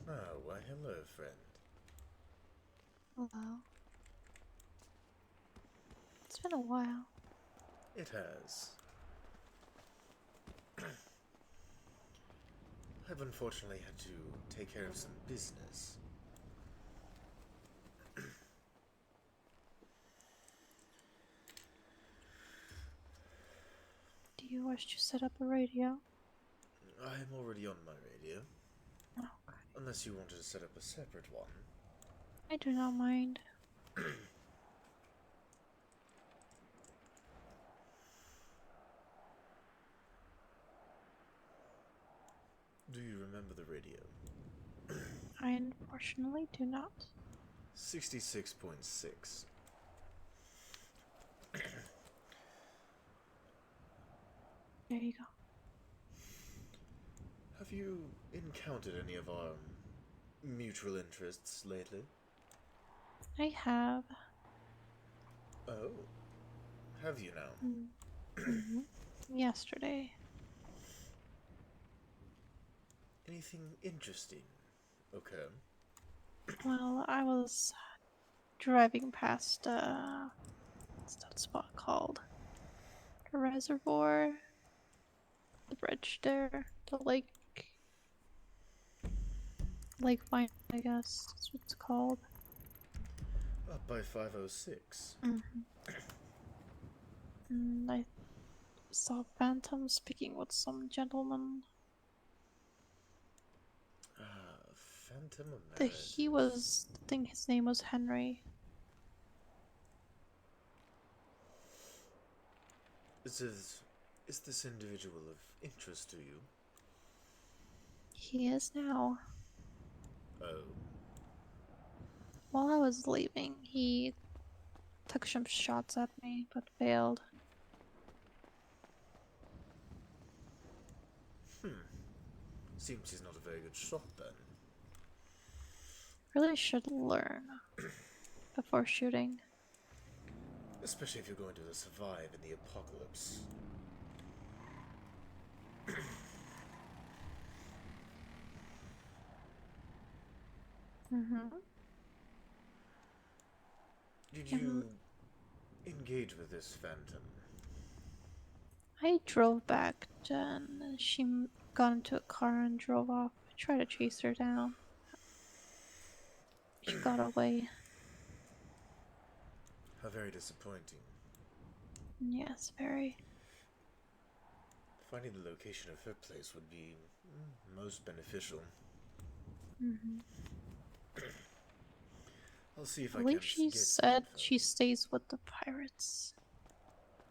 Oh, why hello, friend. Hello. It's been a while. It has. I've unfortunately had to take care of some business. Do you wish to set up a radio? I'm already on my radio. Okay. Unless you wanted to set up a separate one. I do not mind. Do you remember the radio? I unfortunately do not. 66.6. There you go. Have you encountered any of our mutual interests lately? I have. Oh, have you now? Mm-hmm. Yesterday. Anything interesting? Okay. Well, I was driving past, what's that spot called? The reservoir? The bridge there? The lake? Lake Vine, I guess that's what it's called. Up by 506. Mm-hmm. And I saw Phantom speaking with some gentleman. Phantom He was, I think his name was Henry. Is this individual of interest to you? He is now. Oh. While I was leaving, he took some shots at me, but failed. Seems he's not a very good shot then. Really should learn before shooting. Especially if you're going to survive in the apocalypse. Mm-hmm. Did you engage with this phantom? I drove back, and she got into a car and drove off. I tried to chase her down. She got away. How very disappointing. Yes, very. Finding the location of her place would be most beneficial. Mm-hmm. I'll see if I I believe can she get some said info. she stays with the pirates.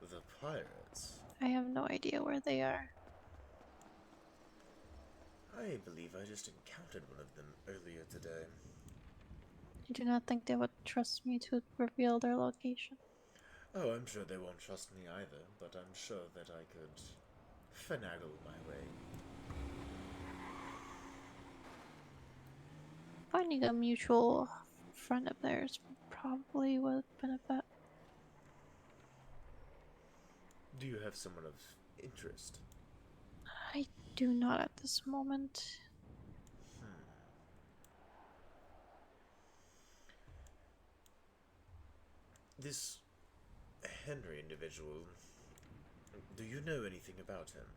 The pirates? I have no idea where they are. I believe I just encountered one of them earlier today. I do not think they would trust me to reveal their location. Oh, I'm sure they won't trust me either, but I'm sure that I could finagle my way. Finding a mutual friend of theirs probably would benefit. Do you have someone of interest? I do not at this moment. This Henry individual, do you know anything about him?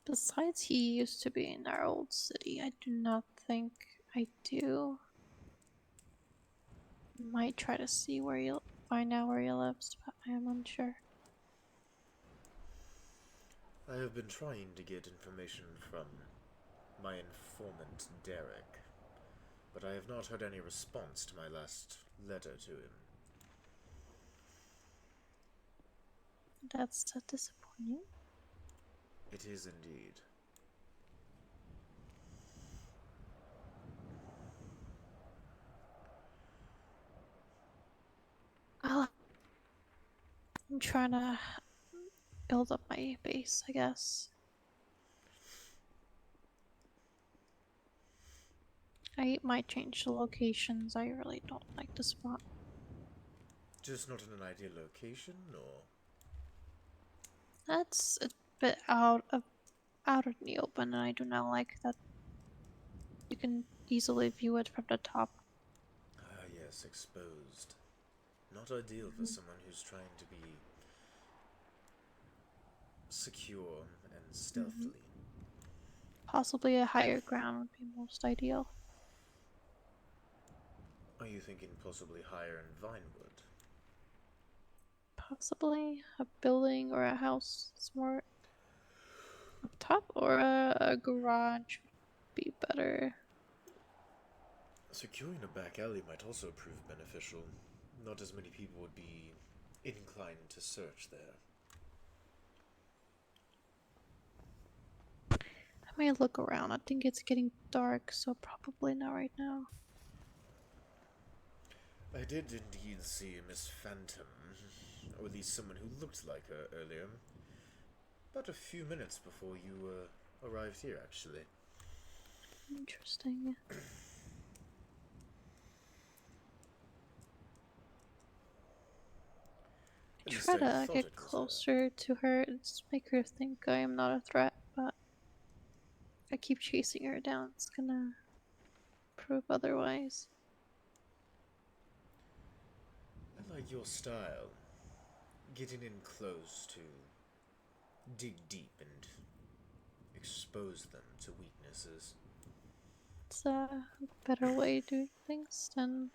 Besides, he used to be in our old city. I do not think I do. Might try to see where you'll find out where he lives, but I am unsure. I have been trying to get information from my informant, Derek, but I have not heard any response to my last letter to him. That's disappointing. It is indeed. I'm trying to build up my base, I guess. I might change the locations. I really don't like the spot. Just not in an ideal location, or? That's a bit out in the open, and I do not like that you can easily view it from the top. Ah, yes, exposed. Not ideal for someone who's trying to be secure and stealthily. Possibly a higher ground would be most ideal. Are you thinking possibly higher in Vinewood? Possibly a building or a house that's more up top, or a garage would be better. Securing a back alley might also prove beneficial. Not as many people would be inclined to search there. I may look around. I think it's getting dark, so probably not right now. I did indeed see Miss Phantom, or at least someone who looked like her earlier. About a few minutes before you arrived here, actually. Interesting. Try to get closer to her and just make her think I am not a threat, but I keep chasing her down. It's gonna prove otherwise. I like your style. Getting in close to dig deep and expose them to weaknesses. It's a better way to do things than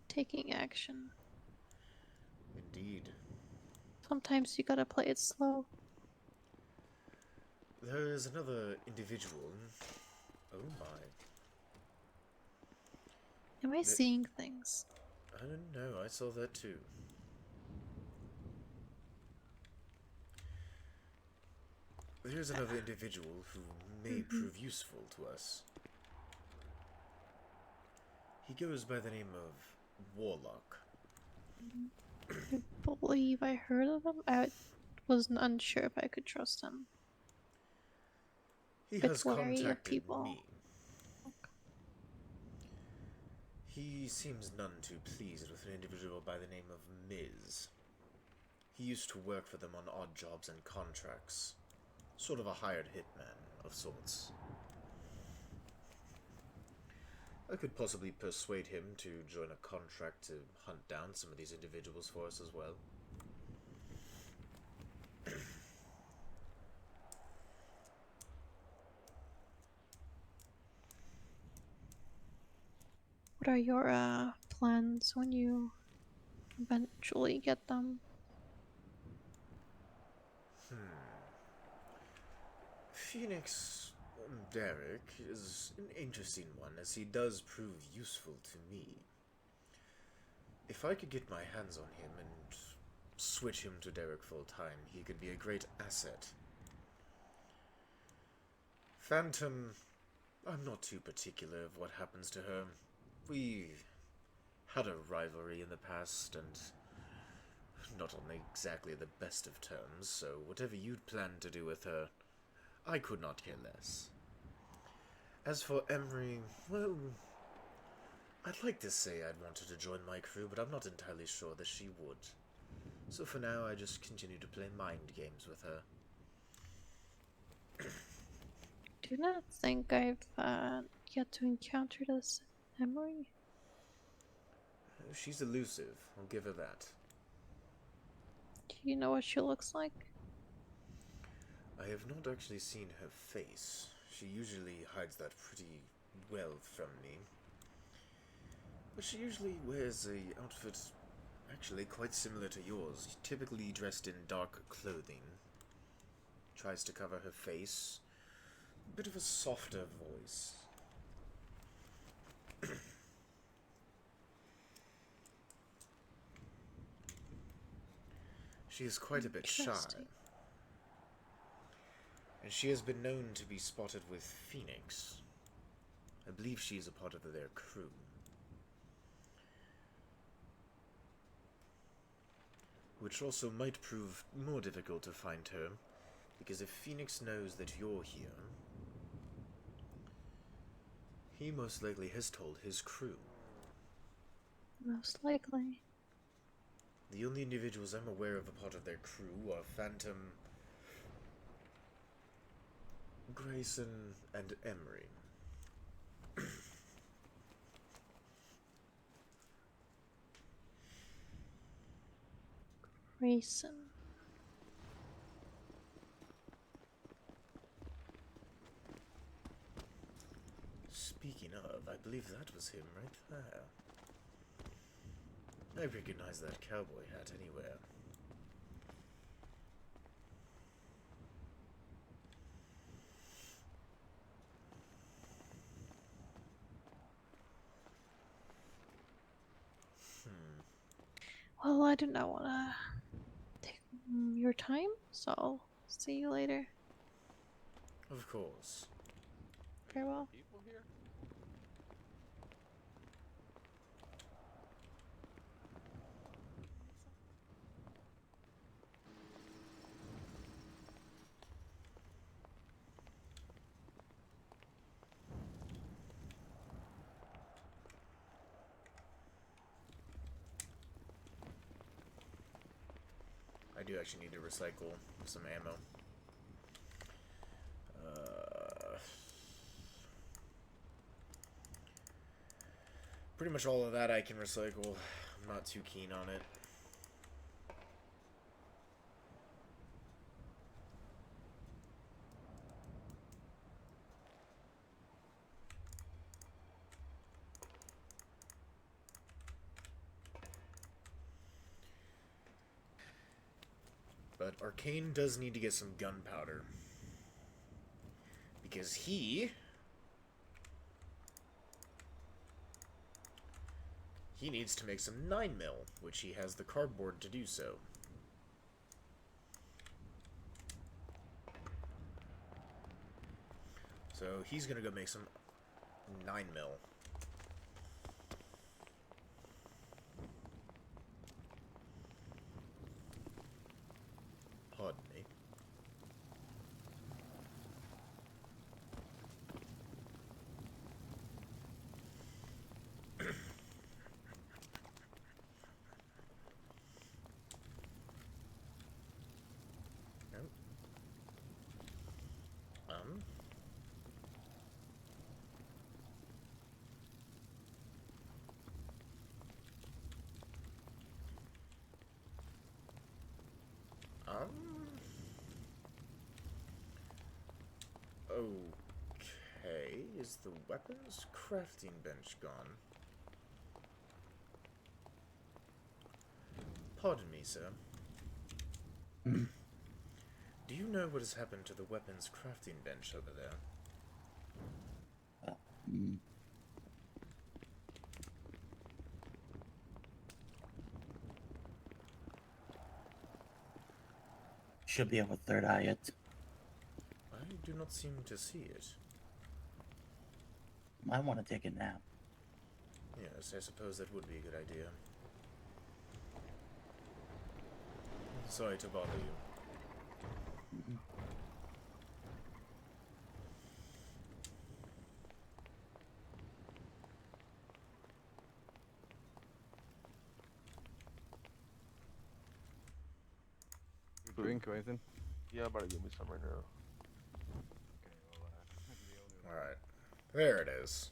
taking action. Indeed. Sometimes you gotta play it slow. There is another individual. Oh my. Am I seeing things? I don't know, I saw that too. There's another individual who may prove useful to us. He goes by the name of Warlock. I believe I heard of him. I was unsure if I could trust him. He has contacted people. me. He seems none too pleased with an individual by the name of Miz. He used to work for them on odd jobs and contracts. Sort of a hired hitman of sorts. I could possibly persuade him to join a contract to hunt down some of these individuals for us as well. What are your plans when you eventually get them? Phoenix Derek is an interesting one, as he does prove useful to me. If I could get my hands on him and switch him to Derek full time, he could be a great asset. Phantom, I'm not too particular of what happens to her. We had a rivalry in the past, and not on exactly the best of terms, so whatever you'd plan to do with her, I could not care less. As for Emery, well, I'd like to say I'd want her to join my crew, but I'm not entirely sure that she would. So for now, I just continue to play mind games with her. Do not think I've yet to encounter this Emery. She's elusive, I'll give her that. Do you know what she looks like? I have not actually seen her face. She usually hides that pretty well from me. But she usually wears a outfit actually quite similar to yours, typically dressed in dark clothing. Tries to cover her face. A bit of a softer voice. She is quite a bit shy. And she has been known to be spotted with Phoenix. I believe she is a part of their crew. Which also might prove more difficult to find her, because if Phoenix knows that you're here, he most likely has told his crew. Most likely. The only individuals I'm aware of a part of their crew are Phantom, Grayson and Emery. Grayson. Speaking of, I believe that was him right there. I recognize that cowboy hat anywhere. Well, I do not want to take your time, so I'll see you later. Of course. Very well. People here? I do actually need to recycle some ammo. Pretty much all of that I can recycle. I'm not too keen on it. But Arcane does need to get some gunpowder. Because he needs to make some 9mm, which he has the cardboard to do so. So he's gonna go make some 9mm. Pardon me. Nope. Okay, is the weapons crafting bench gone? Pardon me, sir. Do you know what has happened to the weapons crafting bench over there? Should be able to third eye it. I do not seem to see it. Might want to take a nap. Yes, I suppose that would be a good idea. Sorry to bother you. You drink or anything? Yeah, I'm about to give me some right now. Okay, well, I can be the only one. Alright. There it is.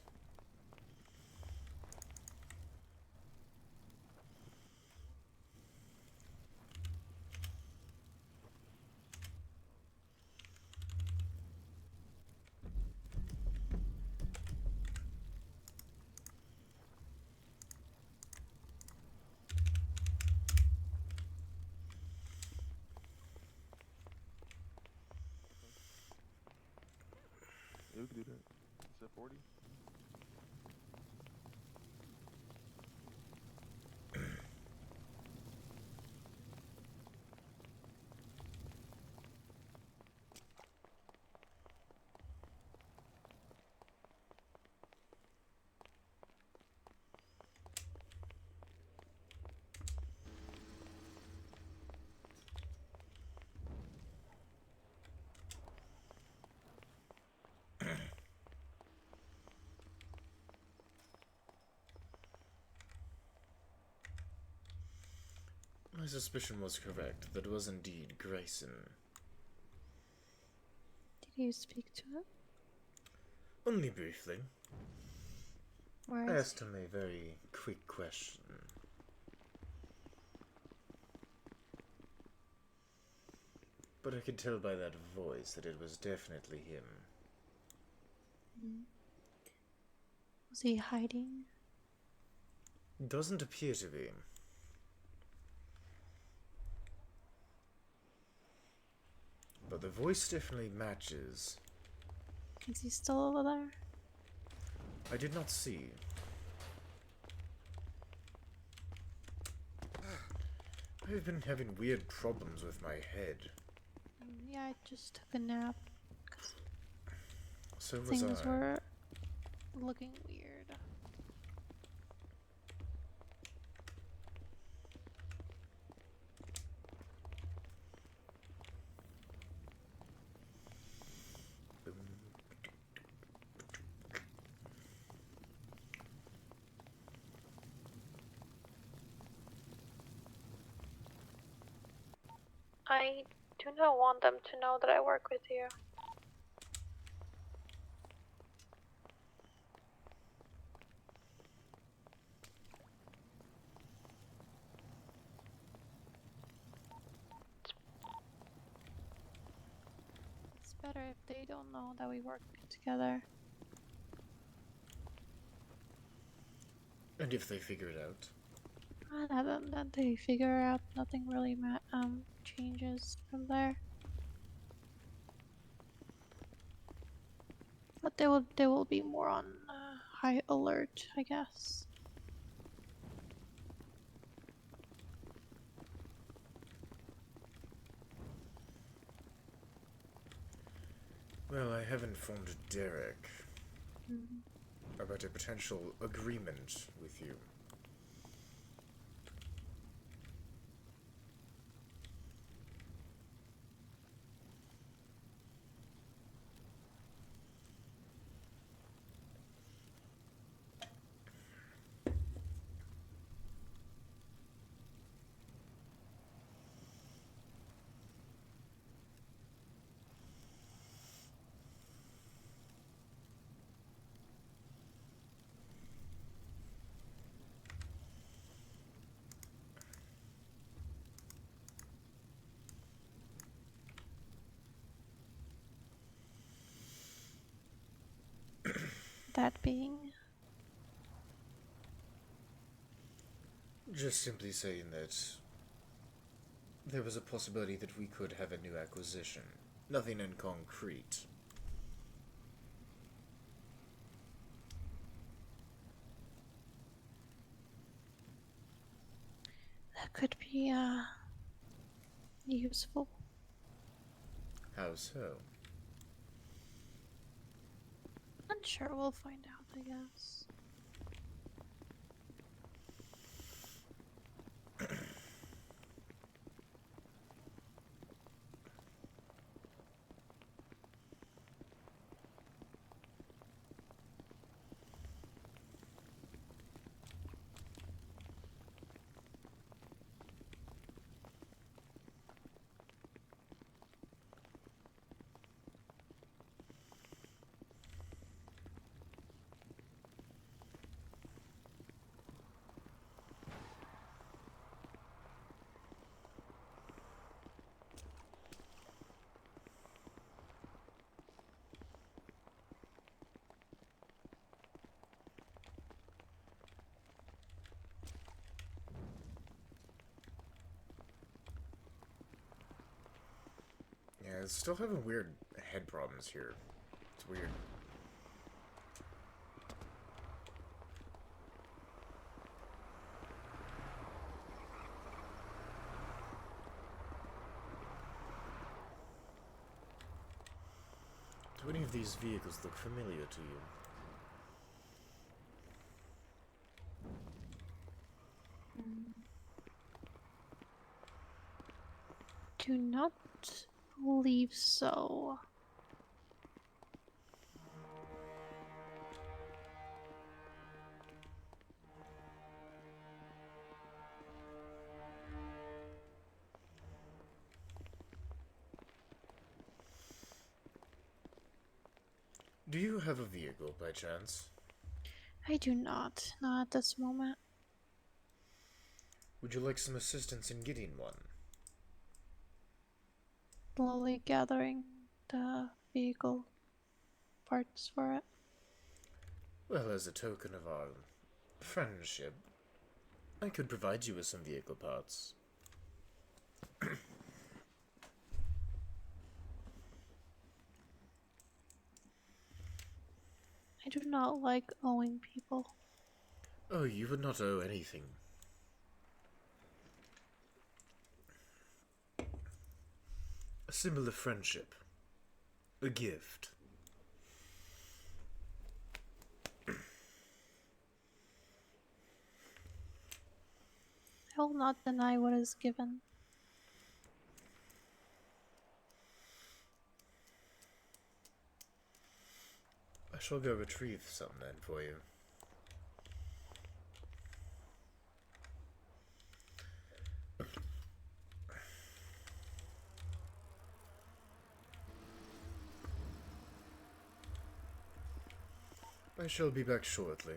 Yeah, we can do that. Is that 40? My suspicion was correct. That was indeed Grayson. Can you speak to it? Only briefly. Where I is asked him a very quick question. But I could tell by that voice that it was definitely him. he? Was he hiding? Doesn't appear to be. But the voice definitely matches. Is he still over there? I did not see. I've been having weird problems with my head. Yeah, I just took a nap. 'Cause So was things I. were looking weird. I do not want them to know that I work with you. It's better if they don't know that we work together. And if they figure it out? And other than that, they figure out nothing really changes from there. But they will be more on high alert, I guess. Well, I have informed Derek Mm-hmm. about a potential agreement with you. That being, Just simply saying that there was a possibility that we could have a new acquisition. Nothing in concrete. that could be useful. How so? Unsure, we'll find out, I guess. Yeah, still having weird head problems here. It's weird. Do any of these vehicles look familiar to you? Do not believe so. Do you have a vehicle by chance? I do not. Not at this moment. Would you like some assistance in getting one? Slowly gathering the vehicle parts for it. Well, as a token of our friendship, I could provide you with some vehicle parts. I do not like owing people. Oh, you would not owe anything. A symbol of friendship. A gift. I will not deny what is given. I shall go retrieve some then for you. I shall be back shortly.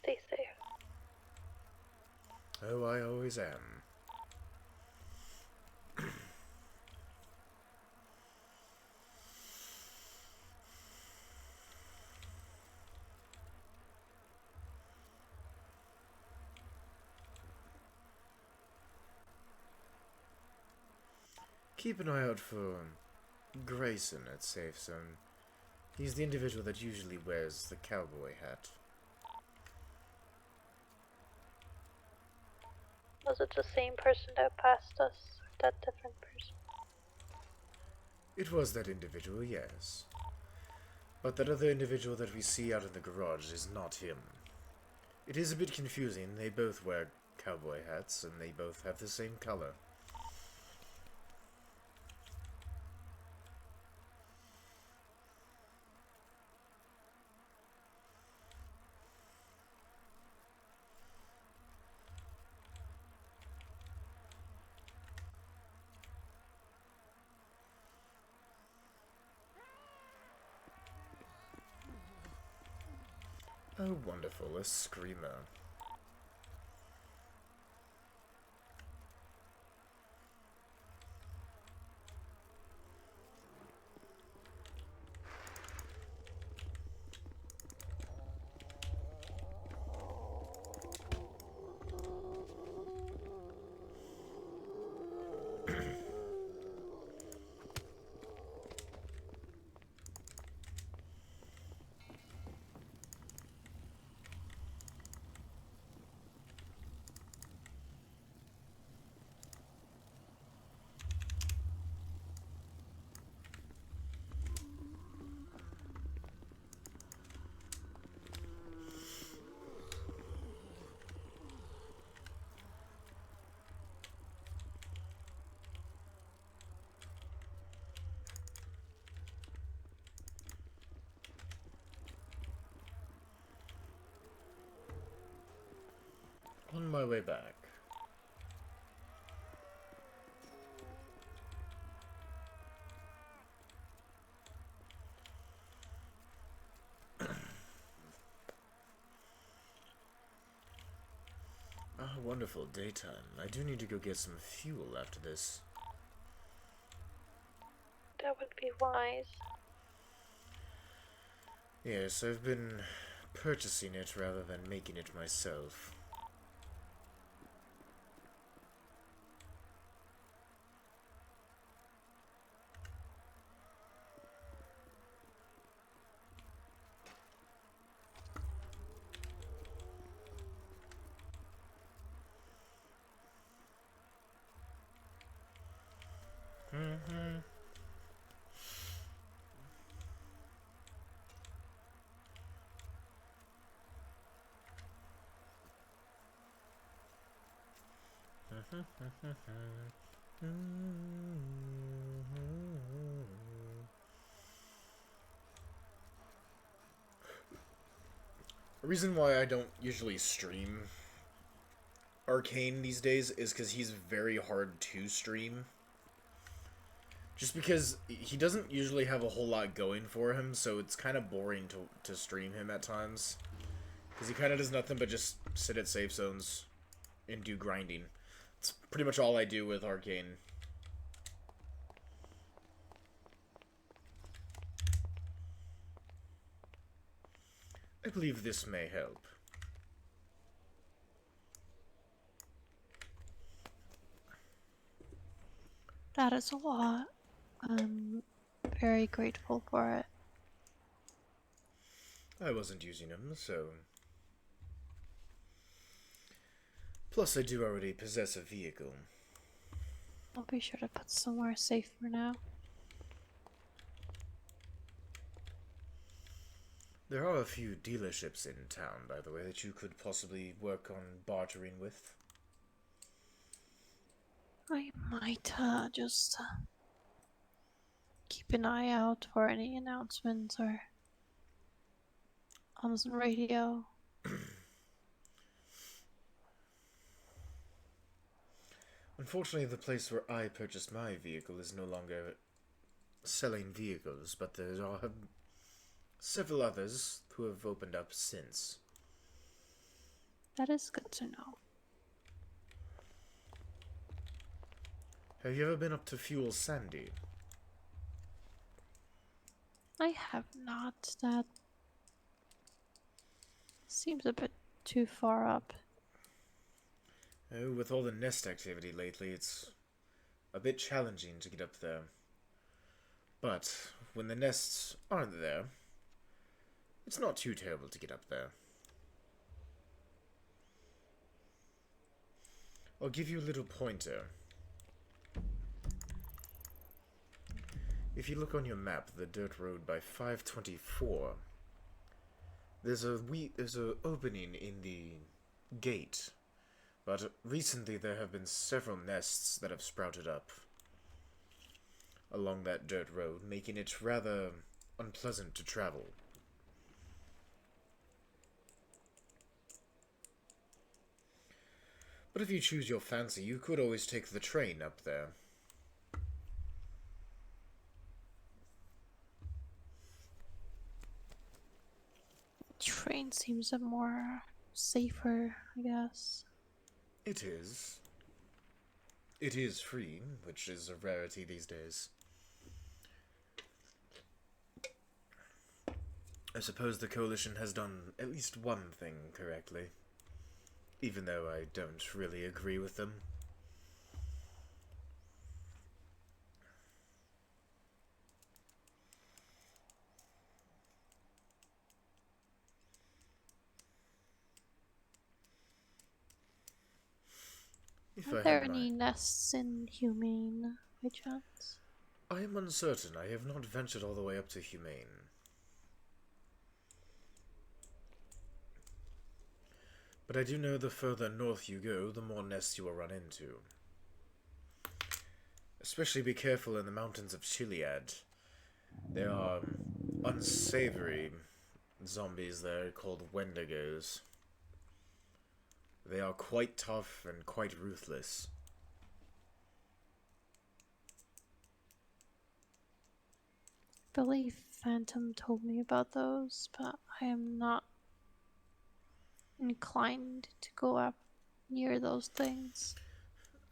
Stay safe. Oh, I always am. Keep an eye out for Grayson at Safe Zone. He's the individual that usually wears the cowboy hat. Was it the same person that passed us? Or that different person? It was that individual, yes. But that other individual that we see out in the garage is not him. It is a bit confusing. They both wear cowboy hats, and they both have the same color. Oh, wonderful, a screamer. On my way back. Ah, wonderful daytime. I do need to go get some fuel after this. That would be wise. Yes, I've been purchasing it rather than making it myself. The reason why I don't usually stream Arcane these days is because he's very hard to stream. Just because he doesn't usually have a whole lot going for him, so it's kind of boring to stream him at times. Because he kind of does nothing but just sit at safe zones and do grinding. It's pretty much all I do with Arcane. I believe this may help. That is a lot. I'm very grateful for it. I wasn't using them, so... Plus, I do already possess a vehicle. I'll be sure to put somewhere safe for now. There are a few dealerships in town, by the way, that you could possibly work on bartering with. I might just keep an eye out for any announcements or on the radio. Unfortunately, the place where I purchased my vehicle is no longer selling vehicles, but there are several others who have opened up since. That is good to know. Have you ever been up to Fuel Sandy? I have not. That seems a bit too far up. Oh, with all the nest activity lately, it's a bit challenging to get up there. But when the nests aren't there, it's not too terrible to get up there. I'll give you a little pointer. If you look on your map, the dirt road by 524, there's a opening in the gate. But recently there have been several nests that have sprouted up along that dirt road, making it rather unpleasant to travel. But if you choose your fancy, you could always take the train up there. Train seems a more safer, I guess. It is. It is free, which is a rarity these days. I suppose the Coalition has done at least one thing correctly, even though I don't really agree with them. Are there any nests in Humane, by chance? I am uncertain. I have not ventured all the way up to Humane. But I do know the further north you go, the more nests you will run into. Especially be careful in the mountains of Chiliad. There are unsavory zombies there called Wendigos. They are quite tough and quite ruthless. I believe Phantom told me about those, but I am not inclined to go up near those things.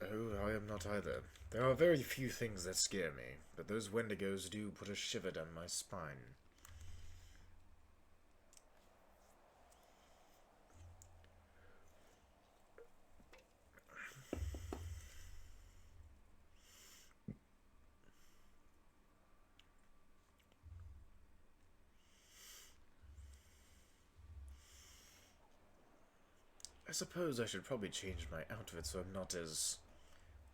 Oh, I am not either. There are very few things that scare me, but those Wendigos do put a shiver down my spine. I suppose I should probably change my outfit so I'm not as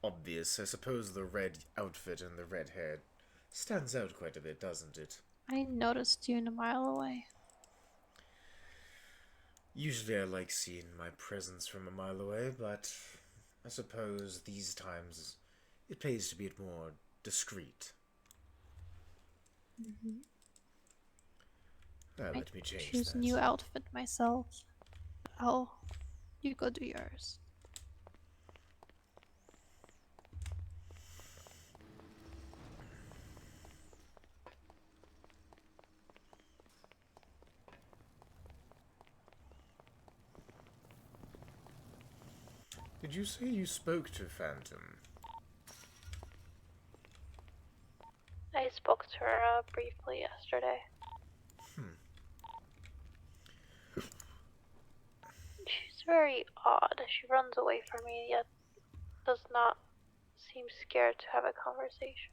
obvious. I suppose the red outfit and the red hair stands out quite a bit, doesn't it? I noticed you a mile away. Usually I like seeing my presence from a mile away, but I suppose these times it pays to be more discreet. Let me change choose that. a new outfit myself. You go do yours. Did you say you spoke to Phantom? I spoke to her briefly yesterday. She's very odd. She runs away from me, yet does not seem scared to have a conversation.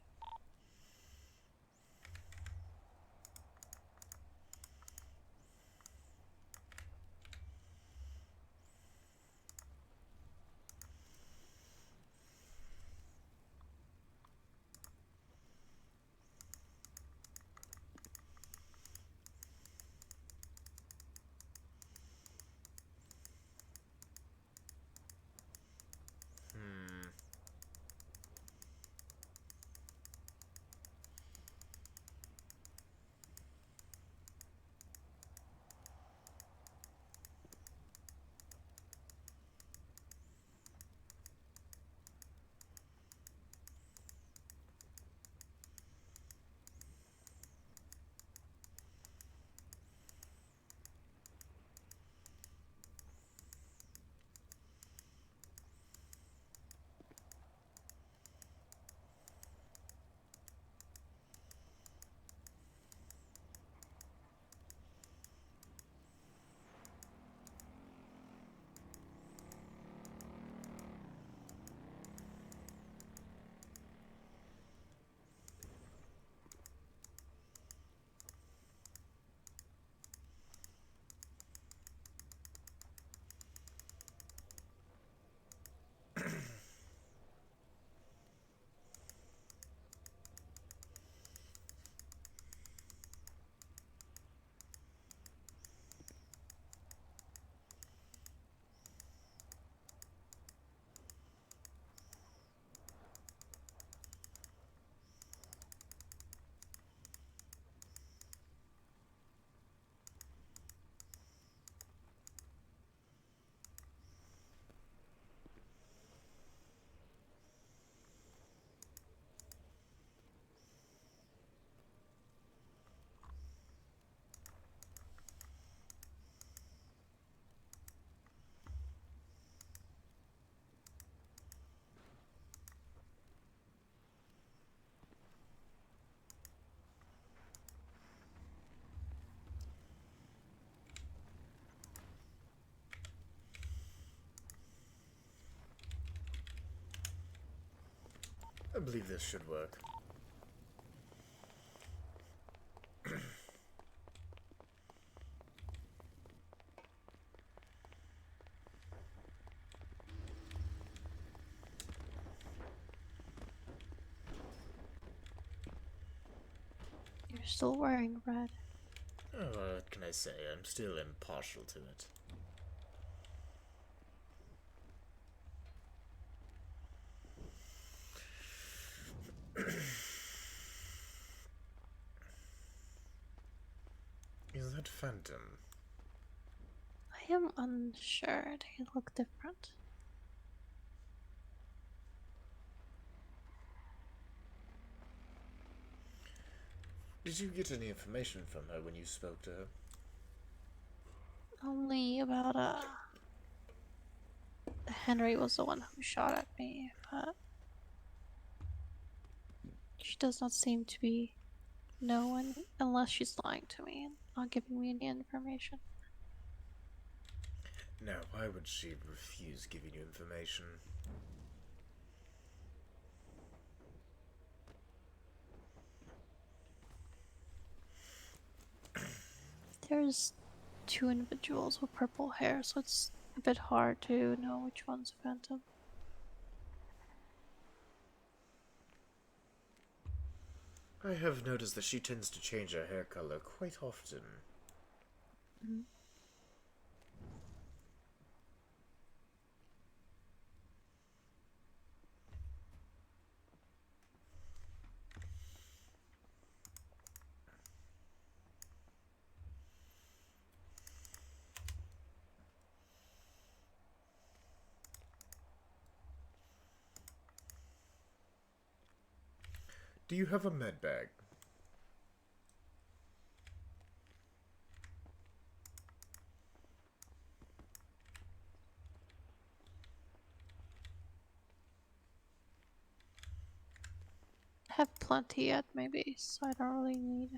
I believe this should work. You're still wearing red. Oh, what can I say? I'm still impartial to it. Is that Phantom? I am unsure. They look different. Did you get any information from her when you spoke to her? Only about Henry was the one who shot at me, but she does not seem to be known unless she's lying to me and not giving me any information. Now, why would she refuse giving you information? There's two individuals with purple hair, so it's a bit hard to know which one's Phantom. I have noticed that she tends to change her hair color quite often. Mm-hmm. Do you have a med bag? have plenty yet, maybe, so I don't really need.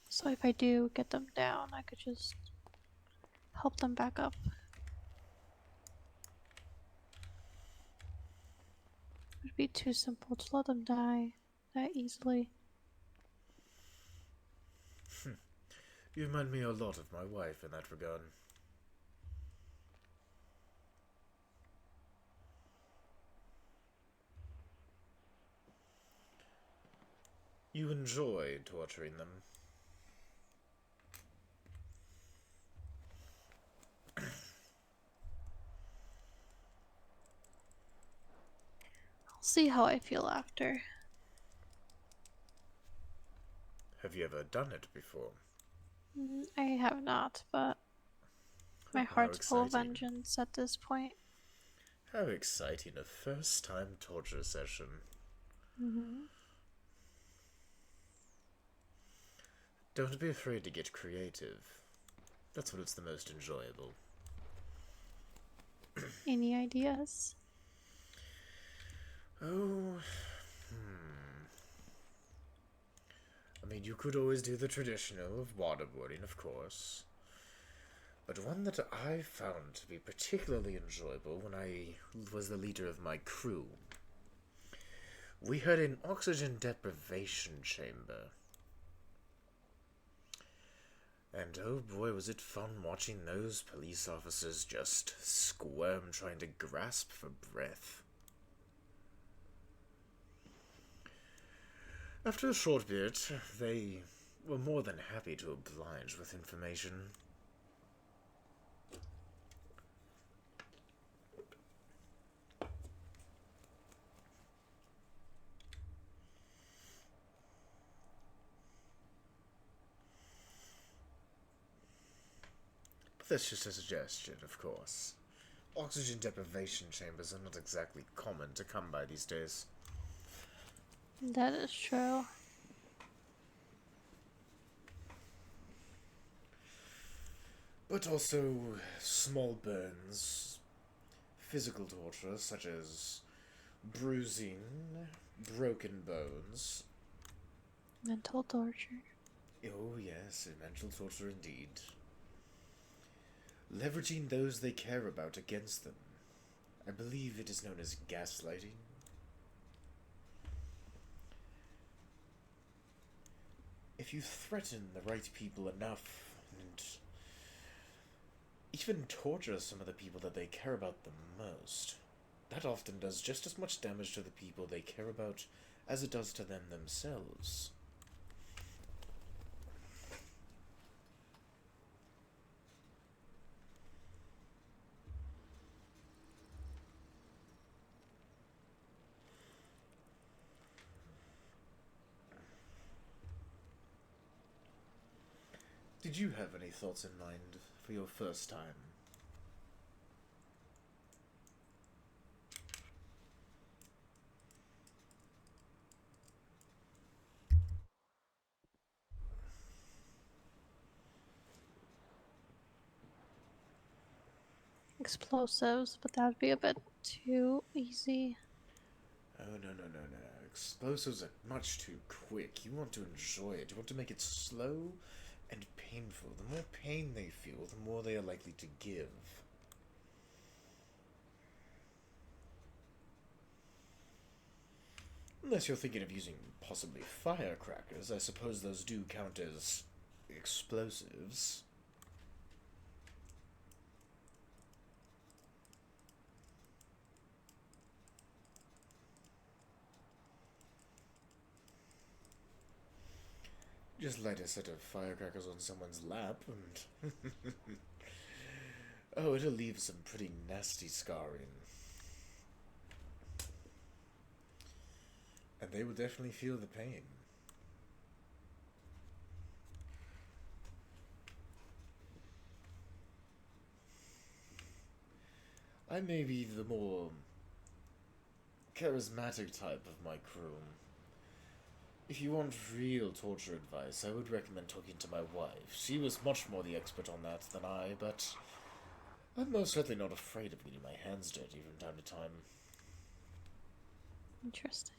So if I do get them down, I could just help them back up. It'd be too simple to let them die that easily. You remind me a lot of my wife in that regard. You enjoy torturing them. I'll see how I feel after. Have you ever done it before? I have not, but my How heart's full of exciting. vengeance at this point. How exciting, a first-time torture session. Don't be afraid to get creative. That's when it's the most enjoyable. Any ideas? Oh, I mean, you could always do the traditional of waterboarding, of course. But one that I found to be particularly enjoyable when I was the leader of my crew. We had an oxygen deprivation chamber. And oh boy, was it fun watching those police officers just squirm trying to grasp for breath. After a short bit, they were more than happy to oblige with information. But that's just a suggestion, of course. Oxygen deprivation chambers are not exactly common to come by these days. That is true. But also small burns, physical torture such as bruising, broken bones. Mental torture. Oh yes, mental torture indeed. Leveraging those they care about against them. I believe it is known as gaslighting. If you threaten the right people enough, and even torture some of the people that they care about the most, that often does just as much damage to the people they care about as it does to them themselves. Did you have any thoughts in mind for your first time? Explosives, but that would be a bit too easy. Oh, no, no, no, no. Explosives are much too quick. You want to enjoy it. You want to make it slow and painful. The more pain they feel, the more they are likely to give. Unless you're thinking of using possibly firecrackers, I suppose those do count as explosives. Just light a set of firecrackers on someone's lap and... oh, it'll leave some pretty nasty scarring. And they will definitely feel the pain. I may be the more charismatic type of my crew. If you want real torture advice, I would recommend talking to my wife. She was much more the expert on that than I, but I'm most certainly not afraid of getting my hands dirty from time to time. Interesting.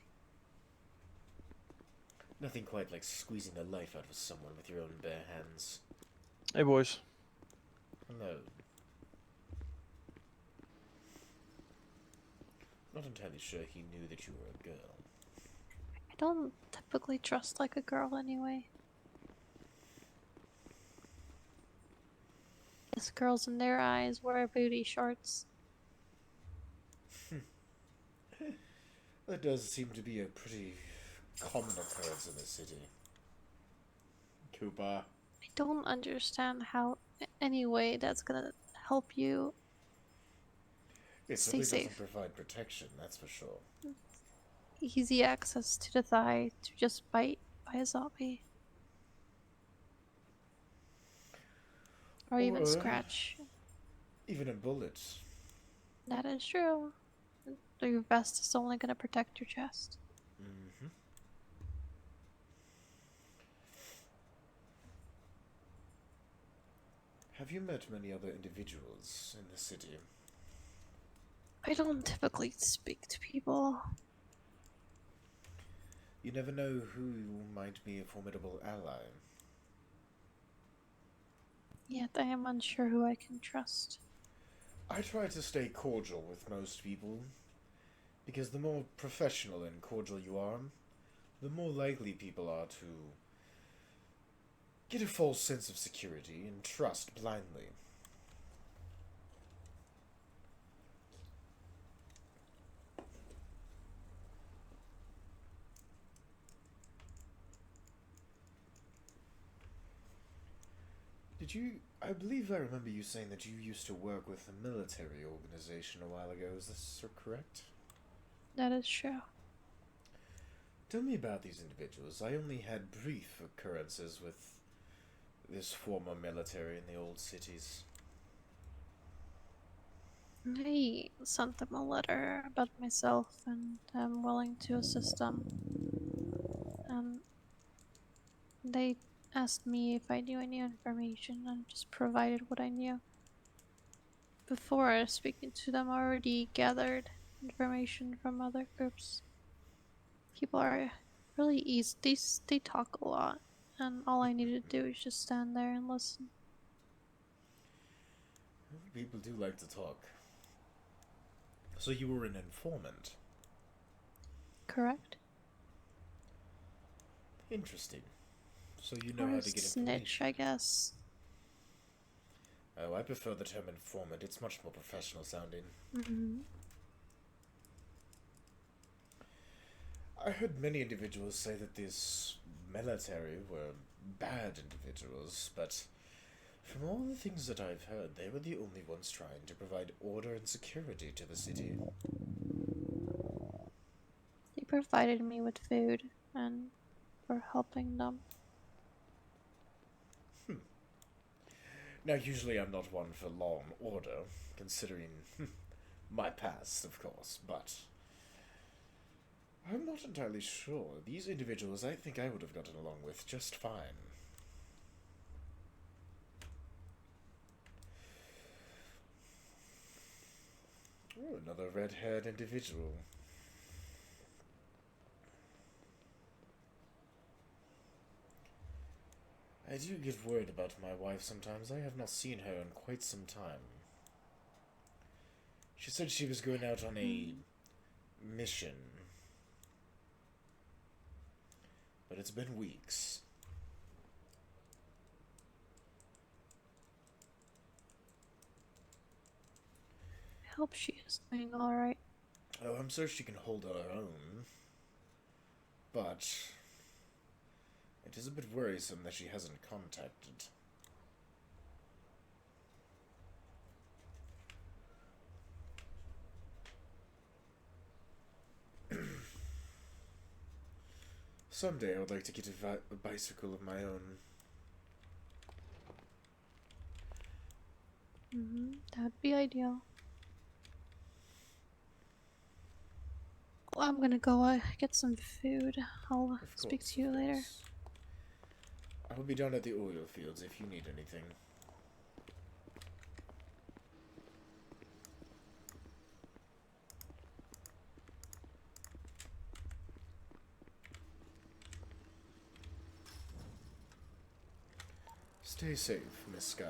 Nothing quite like squeezing the life out of someone with your own bare hands. Hey, boys. Hello. Not entirely sure he knew that you were a girl. I don't typically dress like a girl anyway. As girls in their eyes wear booty shorts. That does seem to be a pretty common occurrence in the city. Koopa. I don't understand how anyway that's gonna help you It stay certainly doesn't safe. provide protection, that's for sure. Easy access to the thigh to just bite by a zombie. Or even scratch. Even a bullet. That is true. Your vest is only gonna protect your chest. Mm-hmm. Have you met many other individuals in the city? I don't typically speak to people. You never know who might be a formidable ally. Yet I am unsure who I can trust. I try to stay cordial with most people, because the more professional and cordial you are, the more likely people are to get a false sense of security and trust blindly. I believe I remember you saying that you used to work with a military organization a while ago, is this correct? That is true. Tell me about these individuals. I only had brief occurrences with this former military in the old cities. I sent them a letter about myself and I'm willing to assist them. They asked me if I knew any information and just provided what I knew. Before speaking to them, I already gathered information from other groups. People are really easy. They talk a lot, and all I needed to do is just stand there and listen. People do like to talk. So you were an informant? Correct? Interesting. So you know Or how a to get snitch, information. I guess. Oh, I prefer the term informant. It's much more professional sounding. I heard many individuals say that this military were bad individuals, but from all the things that I've heard, they were the only ones trying to provide order and security to the city. They provided me with food and for helping them. Now, usually I'm not one for law and order, considering my past, of course, but I'm not entirely sure. These individuals I think I would have gotten along with just fine. Oh, another red-haired individual. I do get worried about my wife sometimes. I have not seen her in quite some time. She said she was going out on a mission. But it's been weeks. I hope she is doing alright. Oh, I'm sure she can hold her own. But it is a bit worrisome that she hasn't contacted. Someday I would like to get a bicycle of my own. That'd be ideal. Well, I'm gonna go get some food. I'll Of speak course, to you of later. course. I will be down at the oil fields if you need anything. Stay safe, Miss Sky.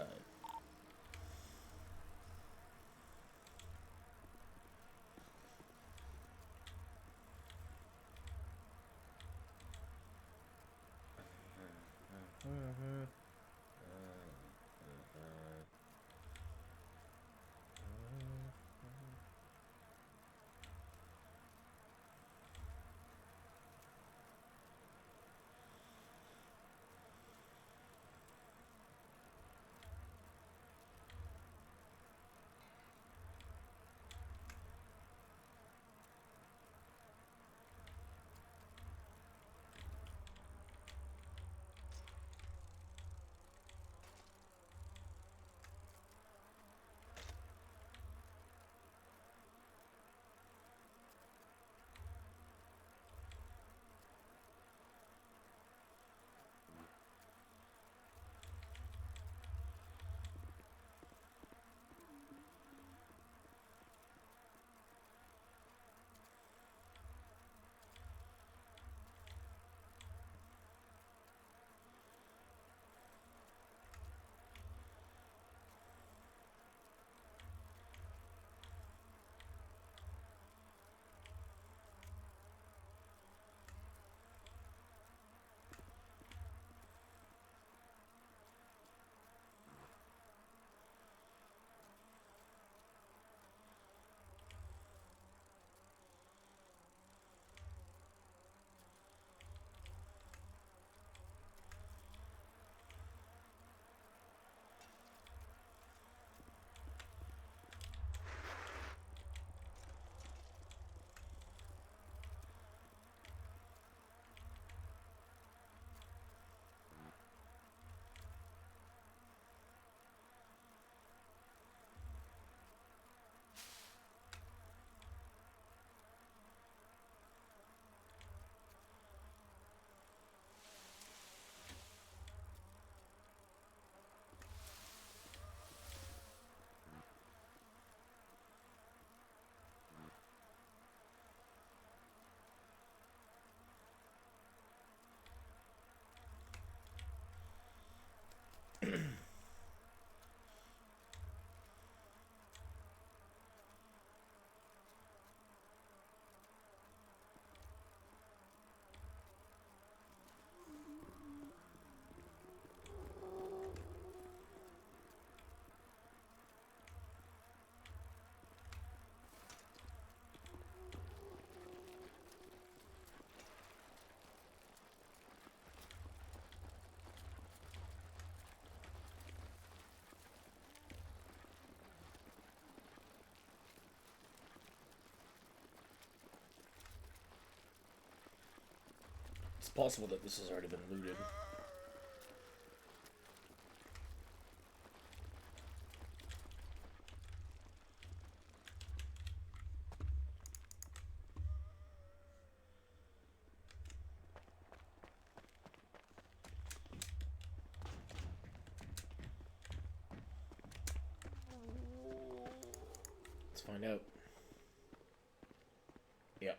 It's possible that this has already been looted. Let's find out. Yep.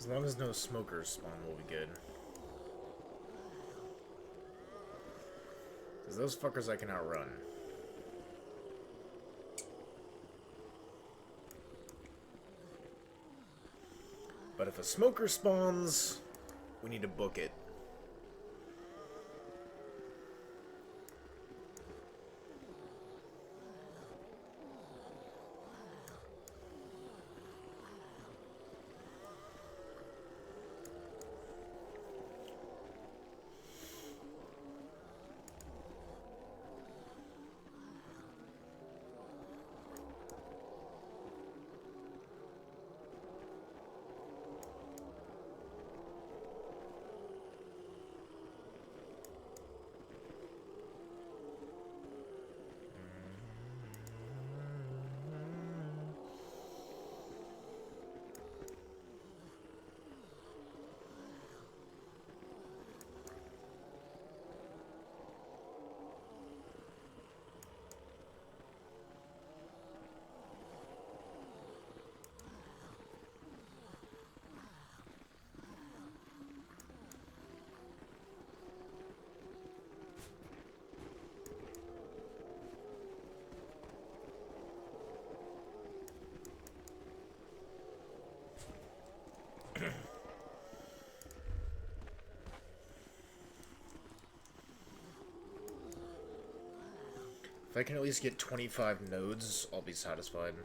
long as no smokers spawn, we'll be good. Because those fuckers I can outrun. But if a smoker spawns, we need to book it. If I can at least get 25 nodes, I'll be satisfied.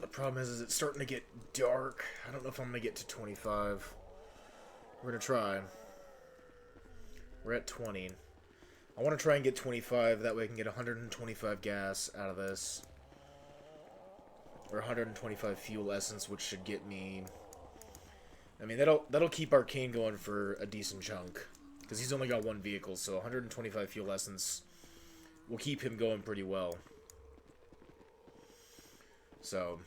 The problem is it's starting to get dark. I don't know if I'm gonna get to 25. We're gonna try. We're at 20. I want to try and get 25. That way I can get 125 gas out of this, or 125 fuel essence, which should get me. I mean, that'll keep Arcane going for a decent chunk, because he's only got one vehicle. So 125 fuel essence will keep him going pretty well. So.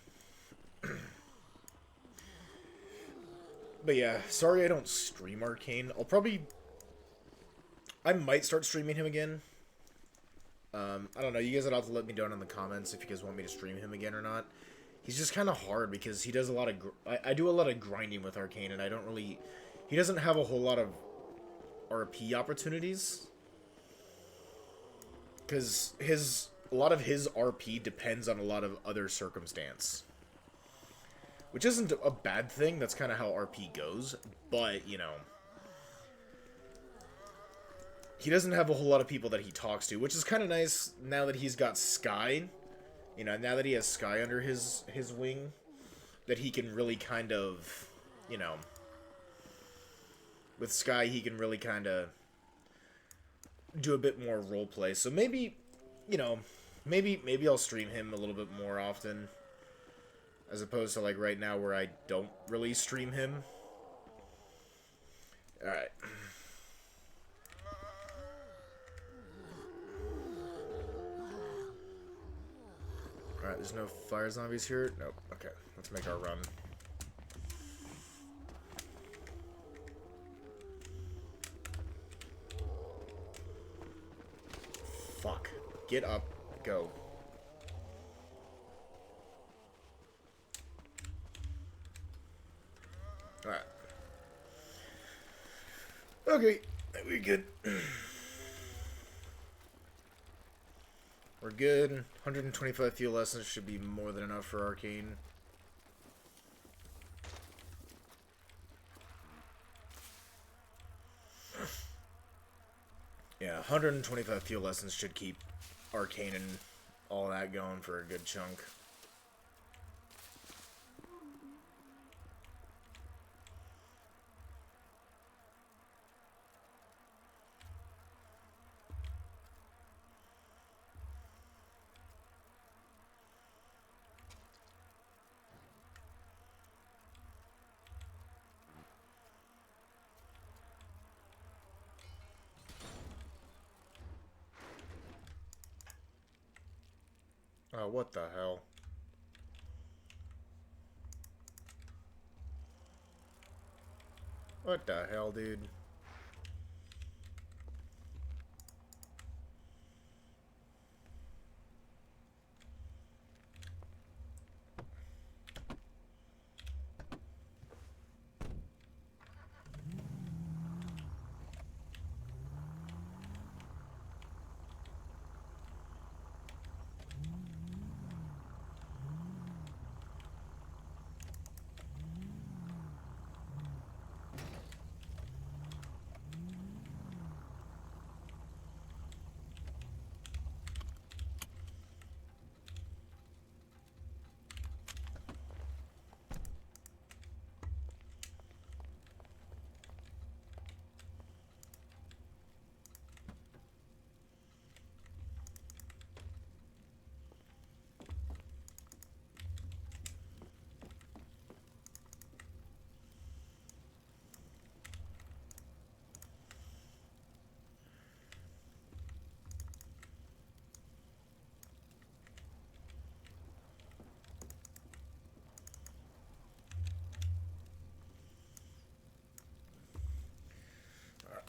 But yeah, sorry I don't stream Arcane. I might start streaming him again. I don't know, you guys would have to let me know in the comments if you guys want me to stream him again or not. He's just kind of hard because he does a lot of... I do a lot of grinding with Arcane, and I don't really... He doesn't have a whole lot of RP opportunities. Because a lot of his RP depends on a lot of other circumstance. Which isn't a bad thing, that's kind of how RP goes, but, you know... He doesn't have a whole lot of people that he talks to, which is kind of nice now that he's got Sky. You know, now that he has Sky under his wing, that he can really kind of, you know... With Sky, he can really kind of do a bit more roleplay. So maybe, you know, maybe I'll stream him a little bit more often. As opposed to, like, right now where I don't really stream him. Alright. Alright, there's no fire zombies here? Nope. Okay, let's make our run. Fuck. Get up. Go. Alright. Okay, we good. We're good. 125 fuel essence should be more than enough for Arcane. Yeah, 125 fuel essence should keep Arcane and all that going for a good chunk. Oh, what the hell? What the hell, dude?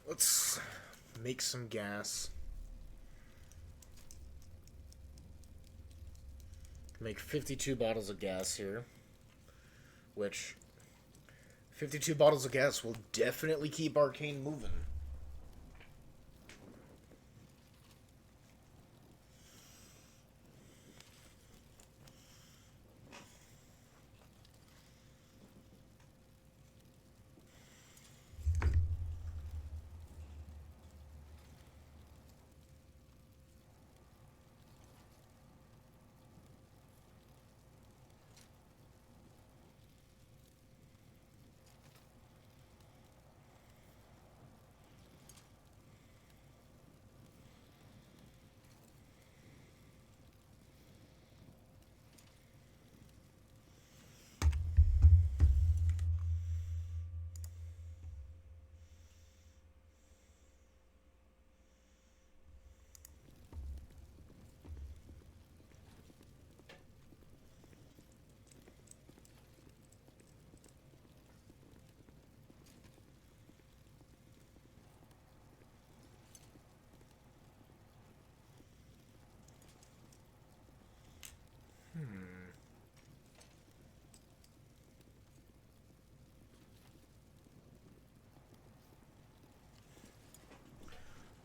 Let's make some gas. Make 52 bottles of gas here. Which, 52 bottles of gas will definitely keep Arcane moving.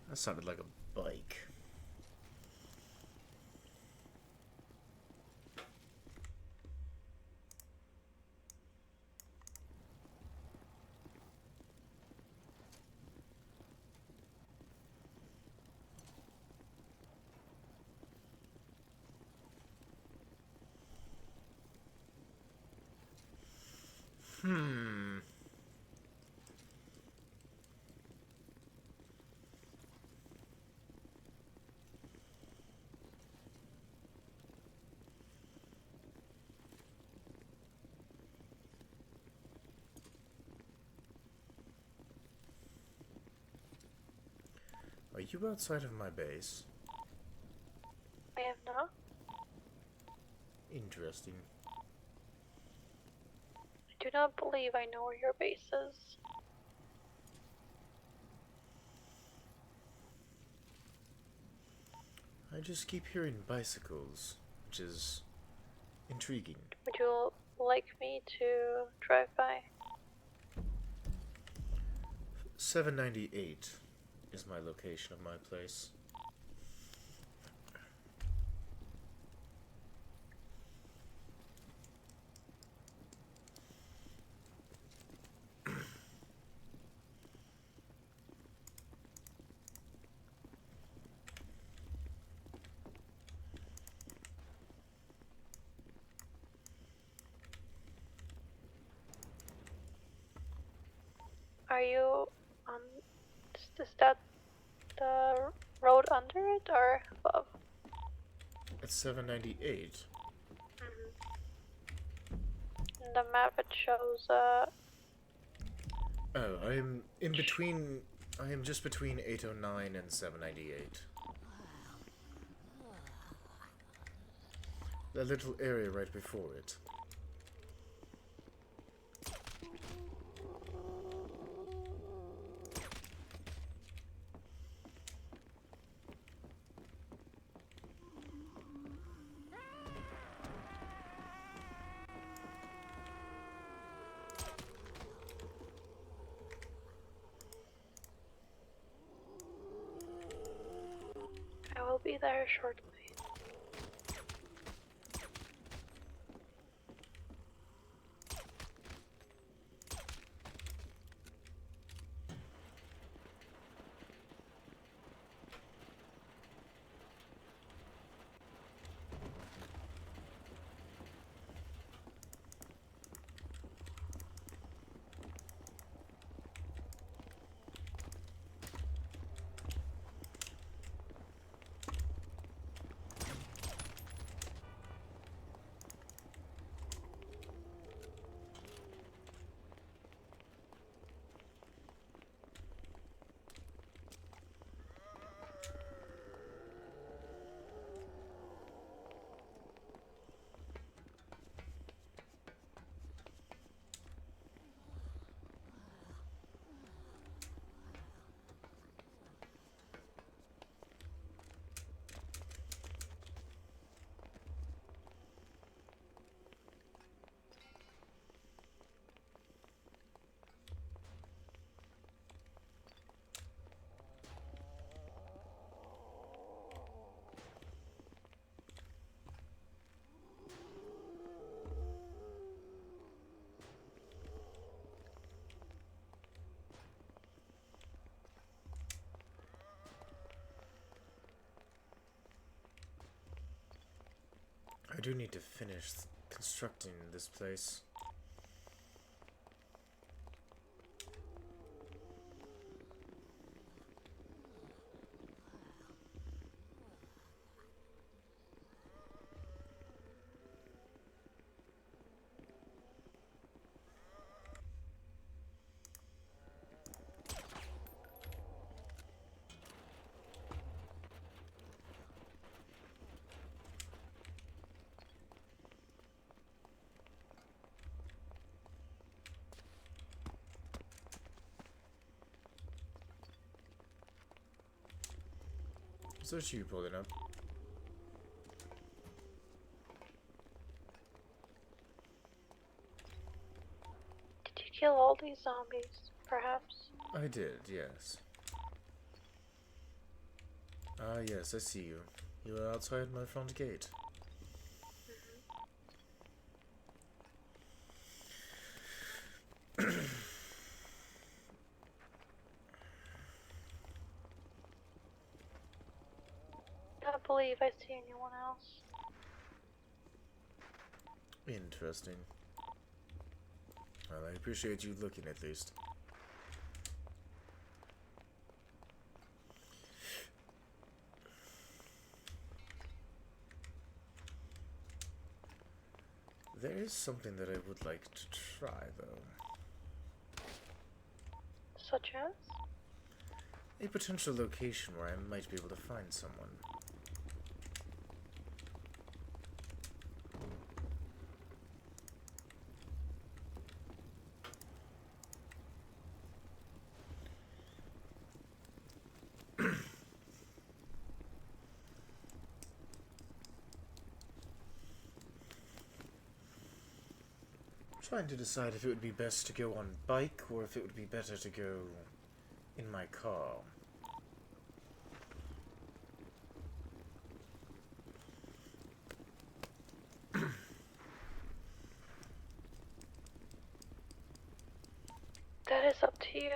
That sounded like a bike. Are you outside of my base? I have not. Interesting. I do not believe I know where your base is. I just keep hearing bicycles, which is intriguing. Would you like me to drive by? 798 is my location of my place. Are you on? Is that the road under it or above? At 798. In the map it shows Oh, I am in between. I am just between 809 and 798. that little area right before it. I will be there shortly. I do need to finish constructing this place. So she pulling up. Did you kill all these zombies, perhaps? I did, yes. Ah, yes, I see you. You are outside my front gate. I don't believe I see anyone else. Interesting. Well, I appreciate you looking at least. There is something that I would like to try, though. Such as? A potential location where I might be able to find someone. Trying to decide if it would be best to go on bike or if it would be better to go in my car. That is up to you.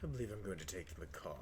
I believe I'm going to take the car.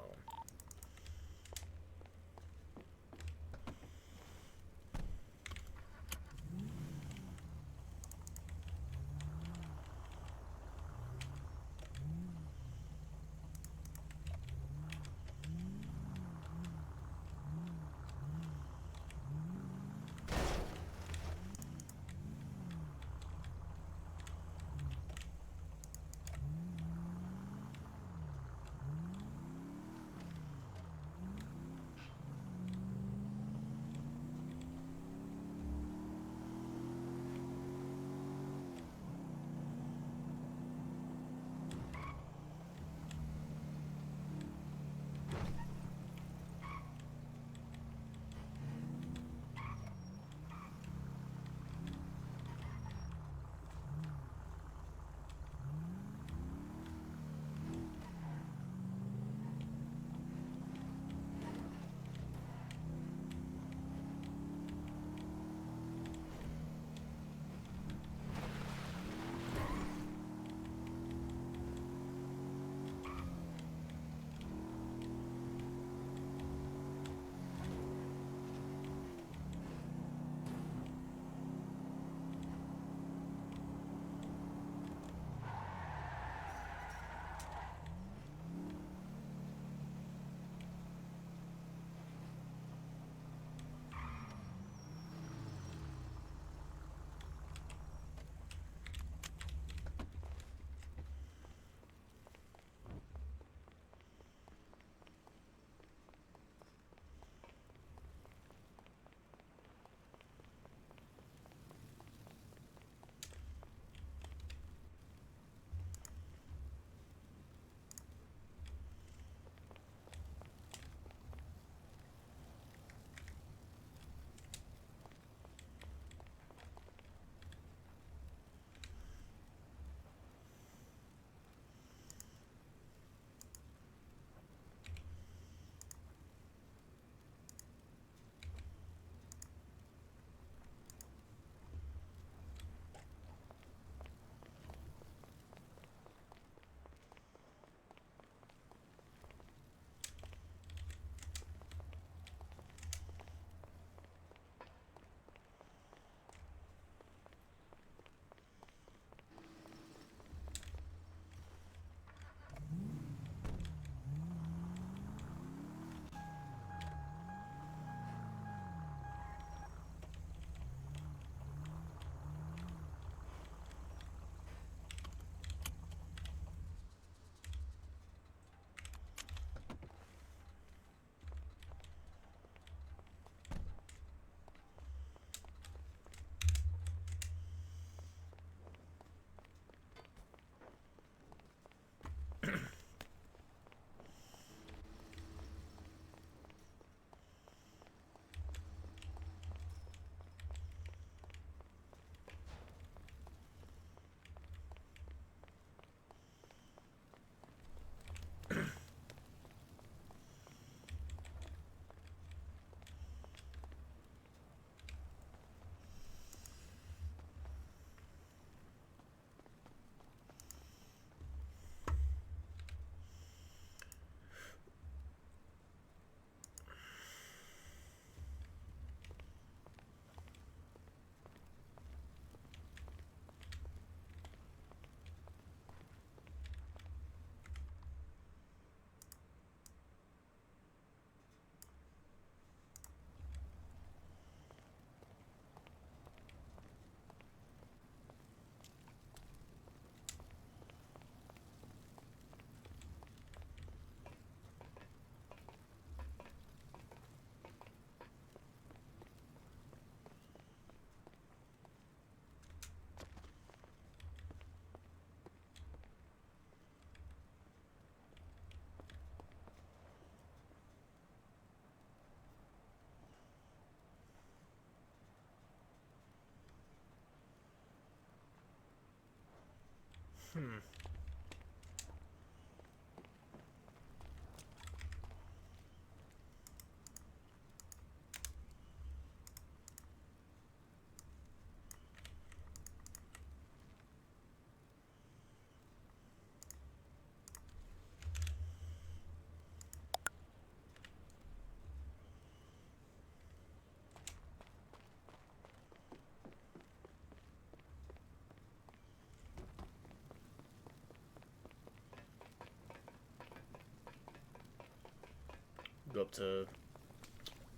Go up to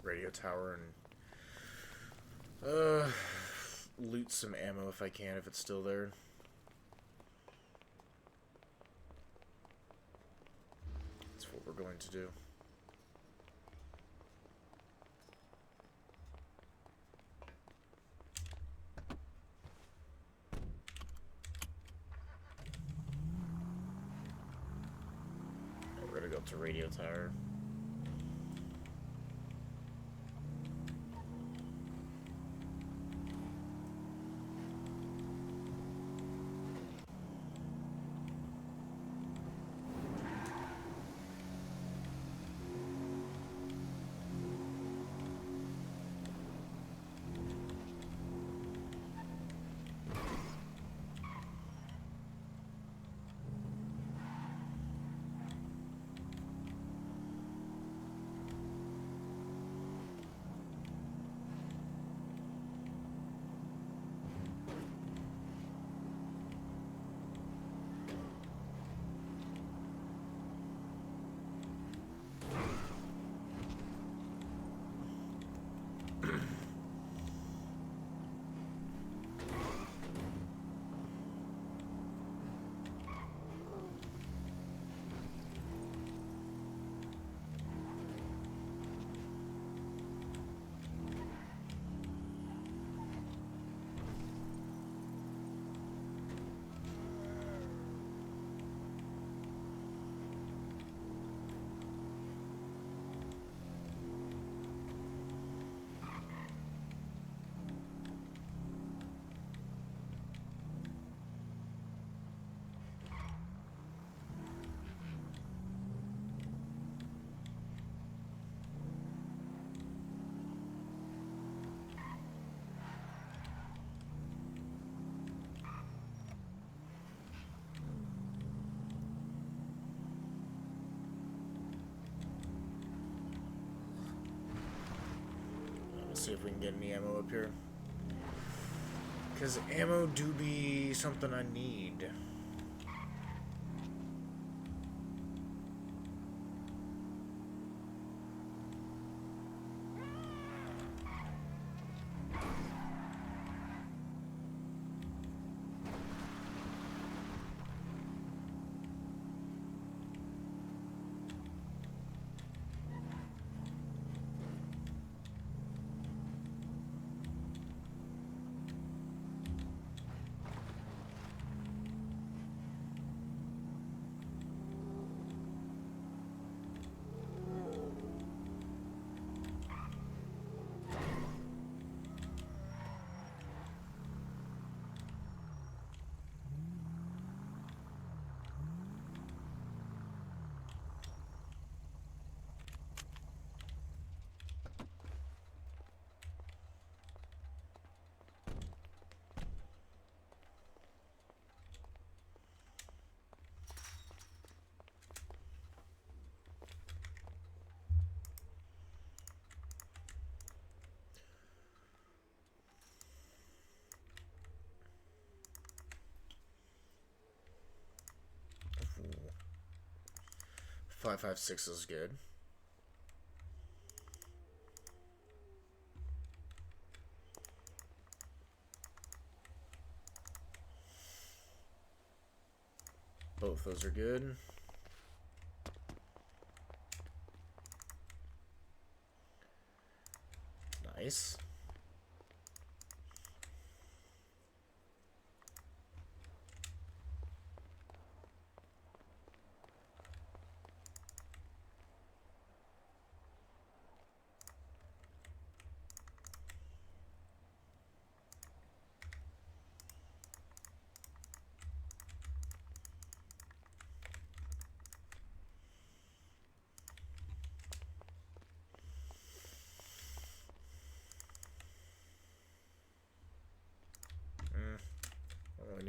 radio tower and loot some ammo if I can, if it's still there. That's what we're going to do. We're gonna go up to radio tower. See if we can get any ammo up here. Because ammo do be something I need. Ooh. 5.56 is good. Both those are good. Nice.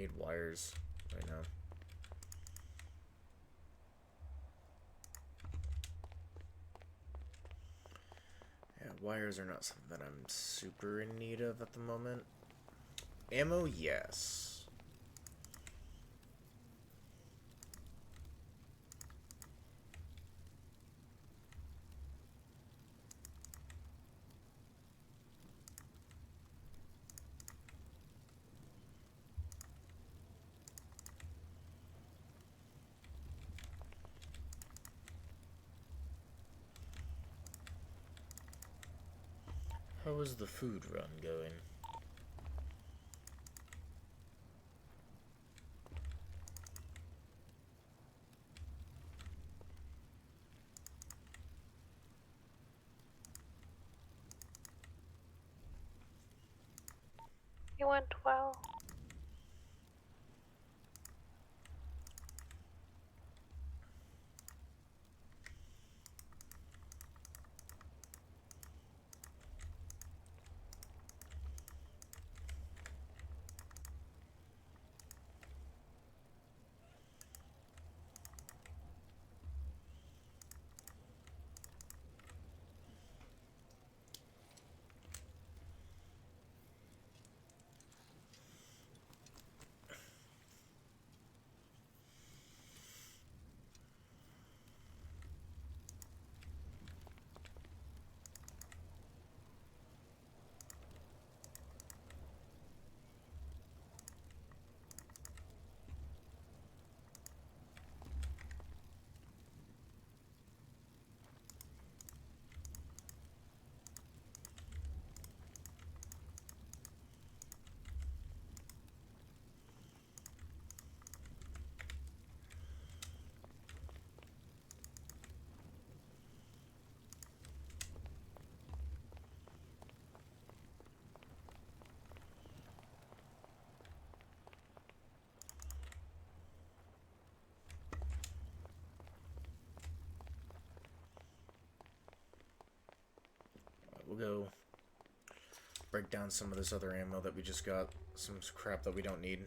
need wires right now. Yeah, wires are not something that I'm super in need of at the moment. Ammo, yes. How is the food run going? It went well. We'll go break down some of this other ammo that we just got. Some crap that we don't need.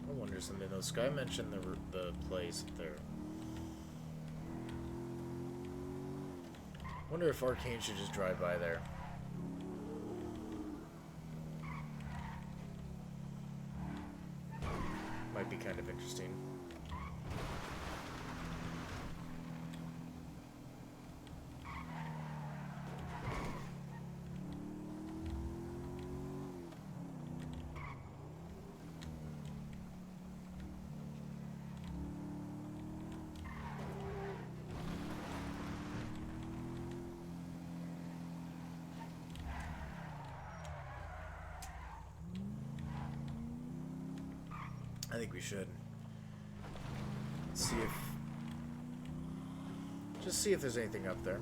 I wonder something. This guy mentioned the place up there. Wonder if Arcane should just drive by there. Might be kind of interesting. I think we should. See if... Just see if there's anything up there.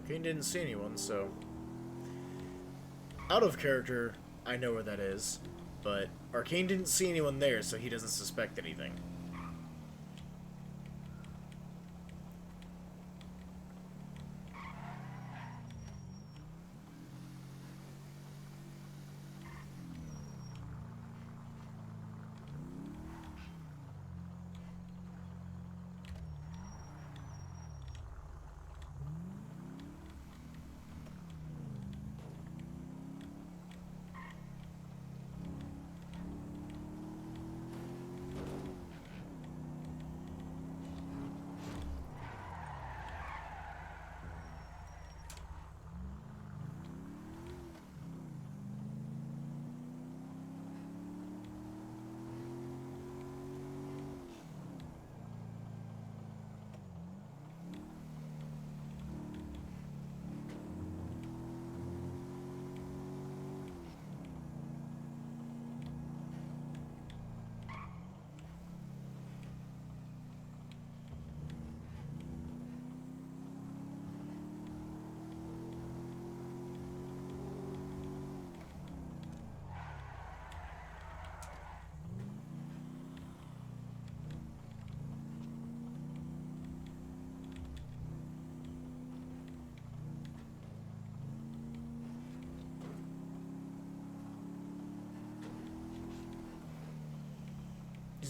Arcane didn't see anyone, so... Out of character, I know where that is, but Arcane didn't see anyone there, so he doesn't suspect anything.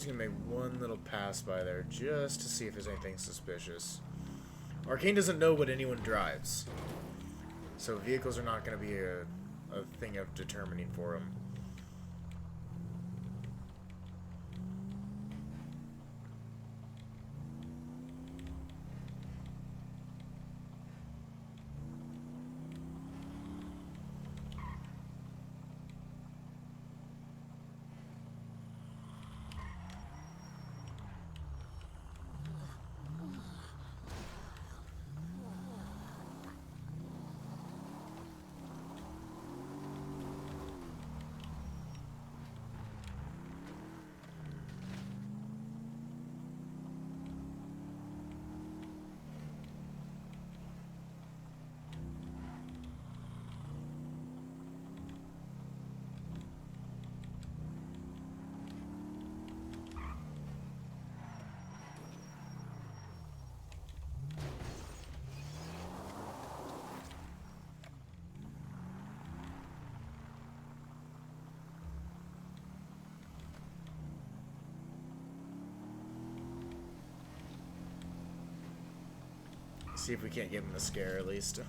just gonna make one little pass by there just to see if there's anything suspicious. Arcane doesn't know what anyone drives, so vehicles are not gonna be a thing of determining for him. See if we can't give him a scare at least.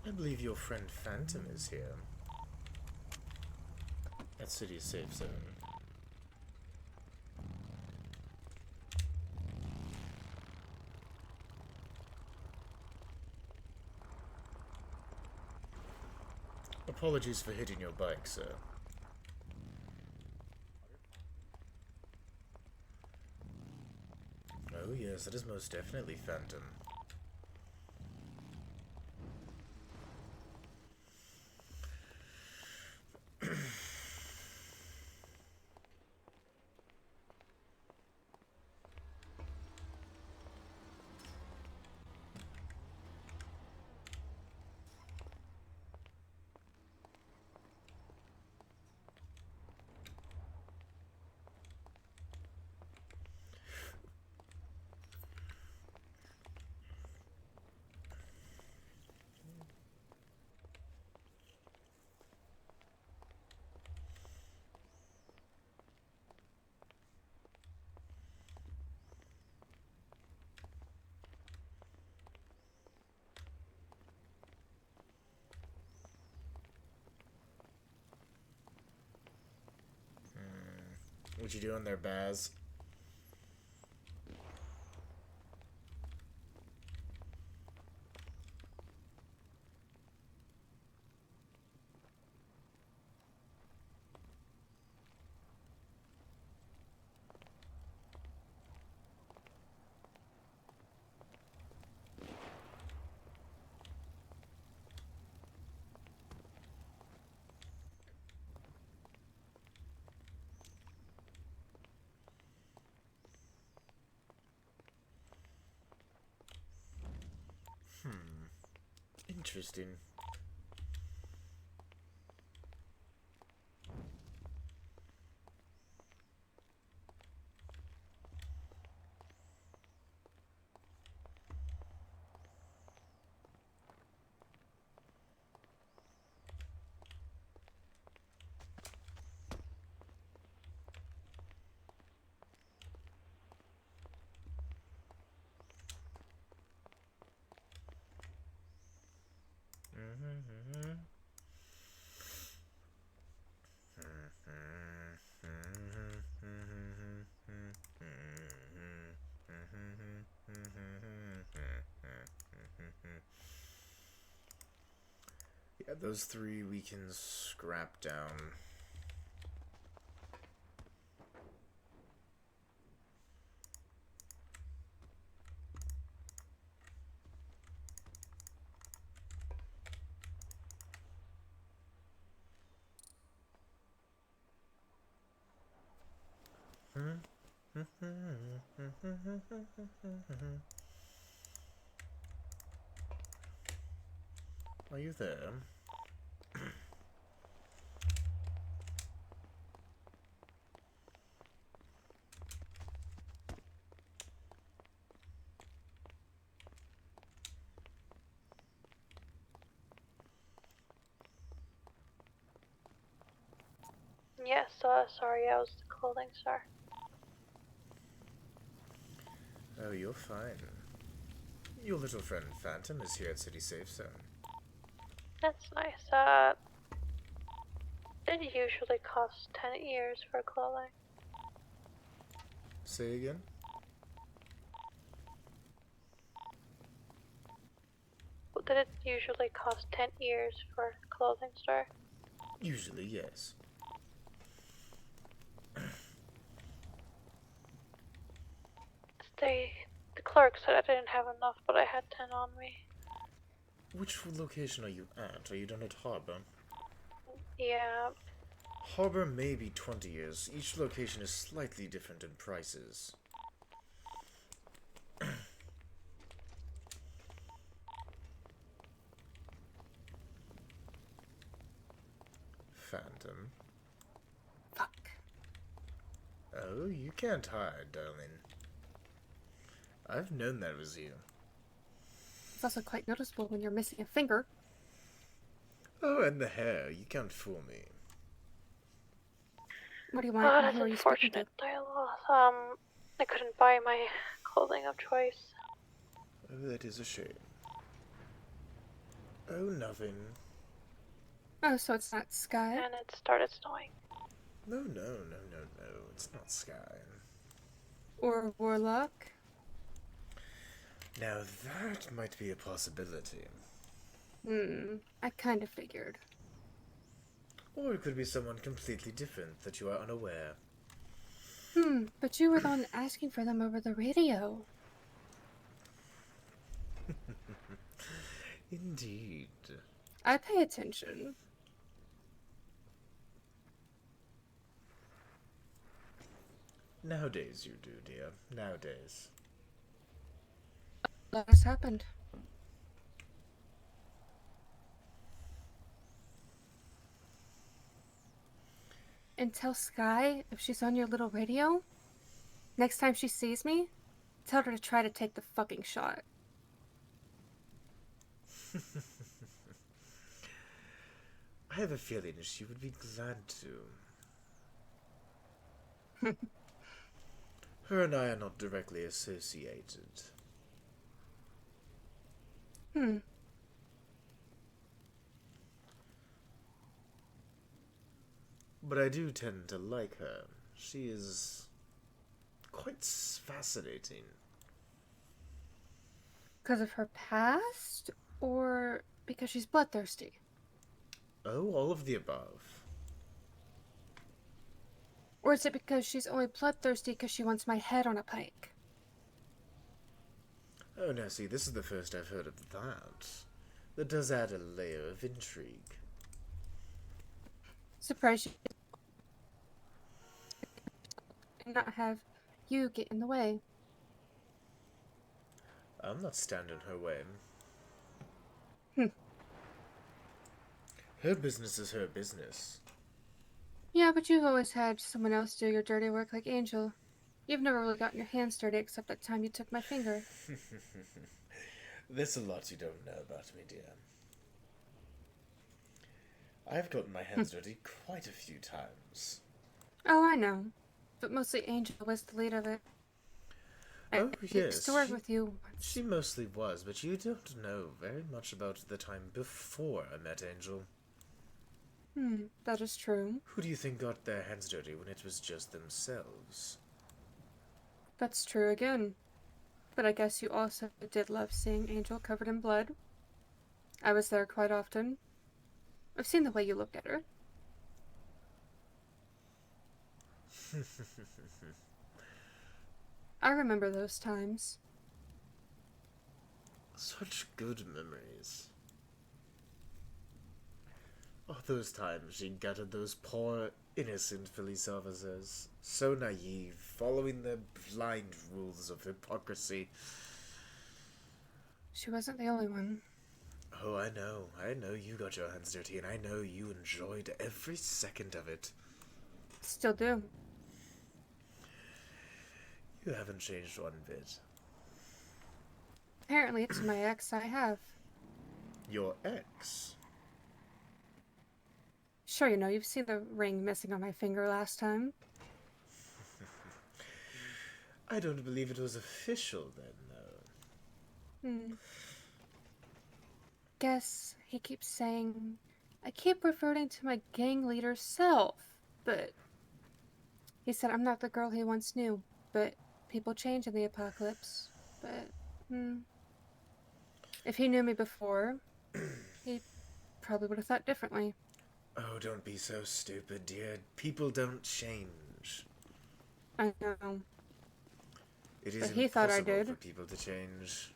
I believe your friend Phantom is here. At City Safe Zone. Apologies for hitting your bike, sir. Oh yes, that is most definitely Phantom. What you doing there, Baz? Interesting. those three we can scrap down. Are you there? Yes, sorry, I was the clothing store. Oh, you're fine. Your little friend Phantom is here at City Safe Zone. That's nice. It usually costs 10 years for clothing. Say again? Did it usually cost 10 years for a clothing store? Usually, yes. The clerk said I didn't have enough, but I had 10 on me. Which location are you at? Are you done at Harbor? Yeah, Harbor may be 20 years. Each location is slightly different in prices. Phantom. Fuck. Oh, you can't hide, darling. I've known that was you. It's also quite noticeable when you're missing a finger. Oh, and the hair. You can't fool me. What do you want? oh, And that's who are you speaking to? unfortunate. I couldn't buy my clothing of choice. Oh, that is a shame. Oh, nothing. Oh, so it's not Sky? And it started snowing. No, no, no, no, no. It's not Sky. Or Warlock? Now that might be a possibility. I kind of figured. Or it could be someone completely different that you are unaware. But you were the one asking for them over the radio. Indeed. I pay attention. Nowadays you do, dear. Nowadays. What has happened? And tell Sky if she's on your little radio, next time she sees me, tell her to try to take the fucking shot. I have a feeling she would be glad to. Her and I are not directly associated. But I do tend to like her. She is quite fascinating. Because of her past? Or because she's bloodthirsty? Oh, all of the above. Or is it because she's only bloodthirsty because she wants my head on a pike? Oh, now see, this is the first I've heard of that. That does add a layer of intrigue. Surprise you. And not have you get in the way. I'm not standing her way. Her business is her business. Yeah, but you've always had someone else do your dirty work like Angel. You've never really gotten your hands dirty except that time you took my finger. There's a lot you don't know about me, dear. I've gotten my hands dirty quite a few times. Oh, I know. But mostly Angel was the lead of it. Oh, I yes. used to work with you once. She mostly was, but you don't know very much about the time before I met Angel. That is true. Who do you think got their hands dirty when it was just themselves? That's true again. But I guess you also did love seeing Angel covered in blood. I was there quite often. I've seen the way you look at her. I remember those times. Such good memories. Oh, those times she gutted those poor, innocent police officers. So naive, following the blind rules of hypocrisy. She wasn't the only one. Oh, I know. I know you got your hands dirty, and I know you enjoyed every second of it. Still do. You haven't changed one bit. Apparently, it's my ex I have. Your ex? Sure, you know, you've seen the ring missing on my finger last time. I don't believe it was official then, though. Guess he keeps saying I keep reverting to my gang leader self, but he said I'm not the girl he once knew, but people change in the apocalypse. But, if he knew me before, he probably would have thought differently. Oh, don't be so stupid, dear. People don't change. I know. It is But he thought I impossible did. for people to change.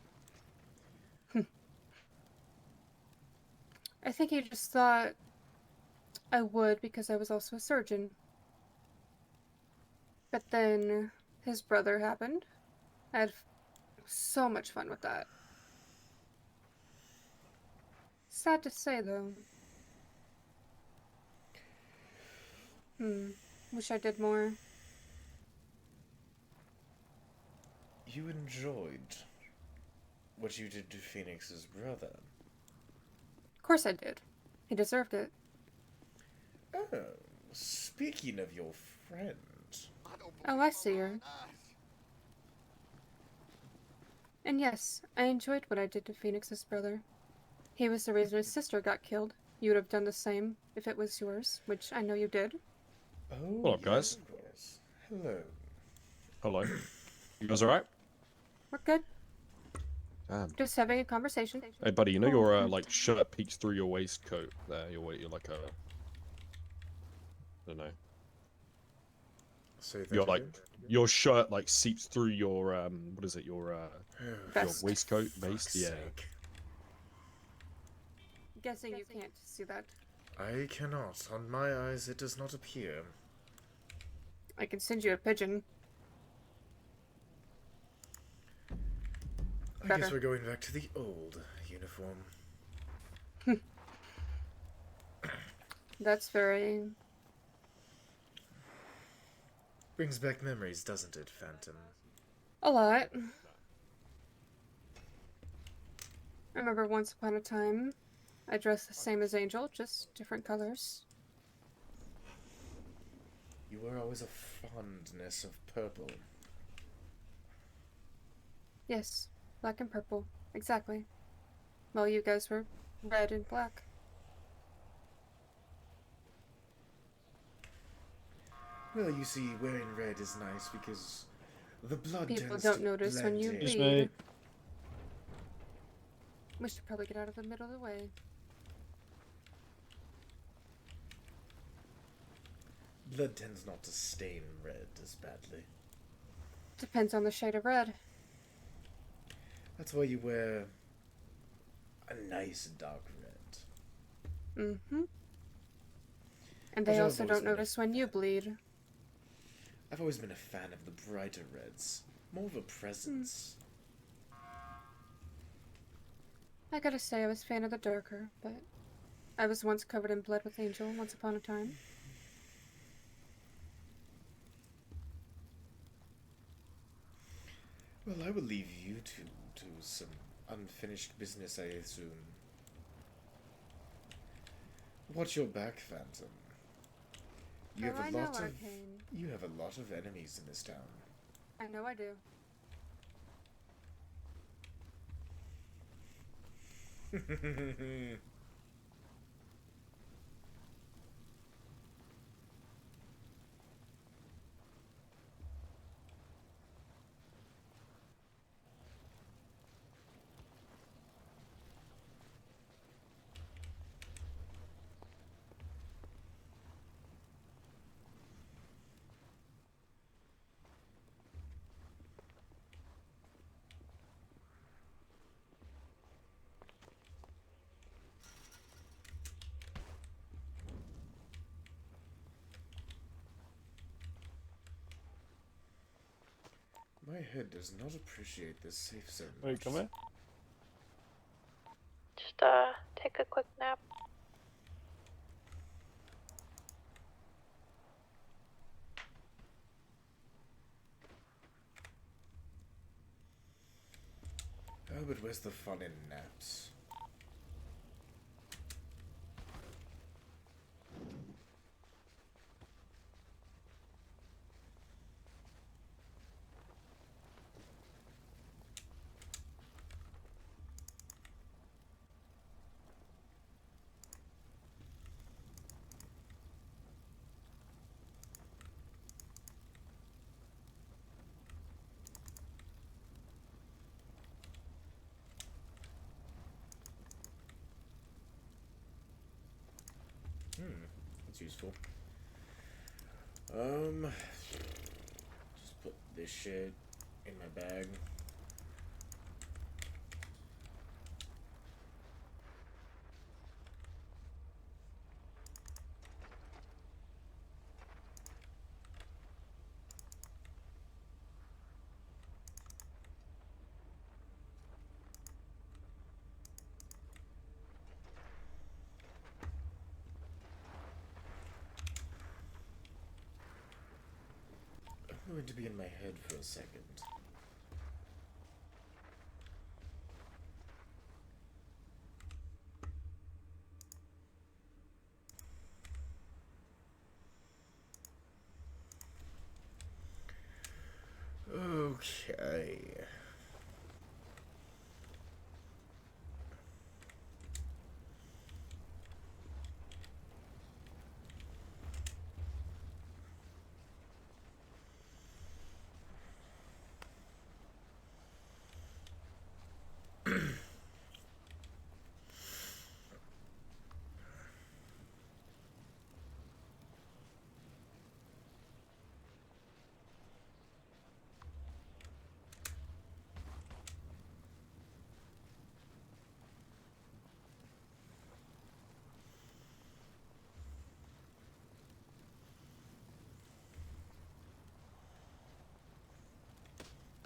I think he just thought I would because I was also a surgeon. But then his brother happened. I had so much fun with that. Sad to say, though. Wish I did more. You enjoyed what you did to Phoenix's brother. Of course I did. He deserved it. Oh, speaking of your friend. Oh, I see her. And yes, I enjoyed what I did to Phoenix's brother. He was the reason his sister got killed. You would have done the same if it was yours, which I know you did. Oh, What up, guys? yes, of course. Hello. Hello. You guys alright? We're good. Damn. Just having a conversation. Hey, buddy, you know your like shirt peeks through your waistcoat there. You're like a. I don't know. Say that Your like again? your shirt like seeps through your what is it? Your Vest. waistcoat base. Fuck's Yeah. sake. Guessing you can't see that. I cannot. On my eyes, it does not appear. I can send you a pigeon. I guess Better. we're going back to the old uniform. That's very... Brings back memories, doesn't it, Phantom? a lot. I remember once upon a time, I dressed the same as Angel, just different colors. You were always a fondness of purple. Yes, black and purple. Exactly. Well, you guys were red and black. Well, you see, wearing red is nice because the blood People tends don't to notice when blend you in. Excuse bleed. me. We should probably get out of the middle of the way. Blood tends not to stain red as badly. Depends on the shade of red. That's why you wear a nice dark red. Mm-hmm. And But they I've also always don't been a notice when you bleed. I've always been a fan of the brighter reds. More of a presence. I gotta say, I was a fan of the darker, but I was once covered in blood with Angel once upon a time. Well, I will leave you two to some unfinished business, I assume. Watch your back, Phantom. You Oh, have I a know, lot of Arcane. you have a lot of enemies in this town. I know I do. My head does not appreciate this safe zone. Wait, much. come here. Just take a quick nap. Oh, but where's the fun in naps? That's useful. Just put this shit in my bag. I'm going to be in my head for a second. Okay.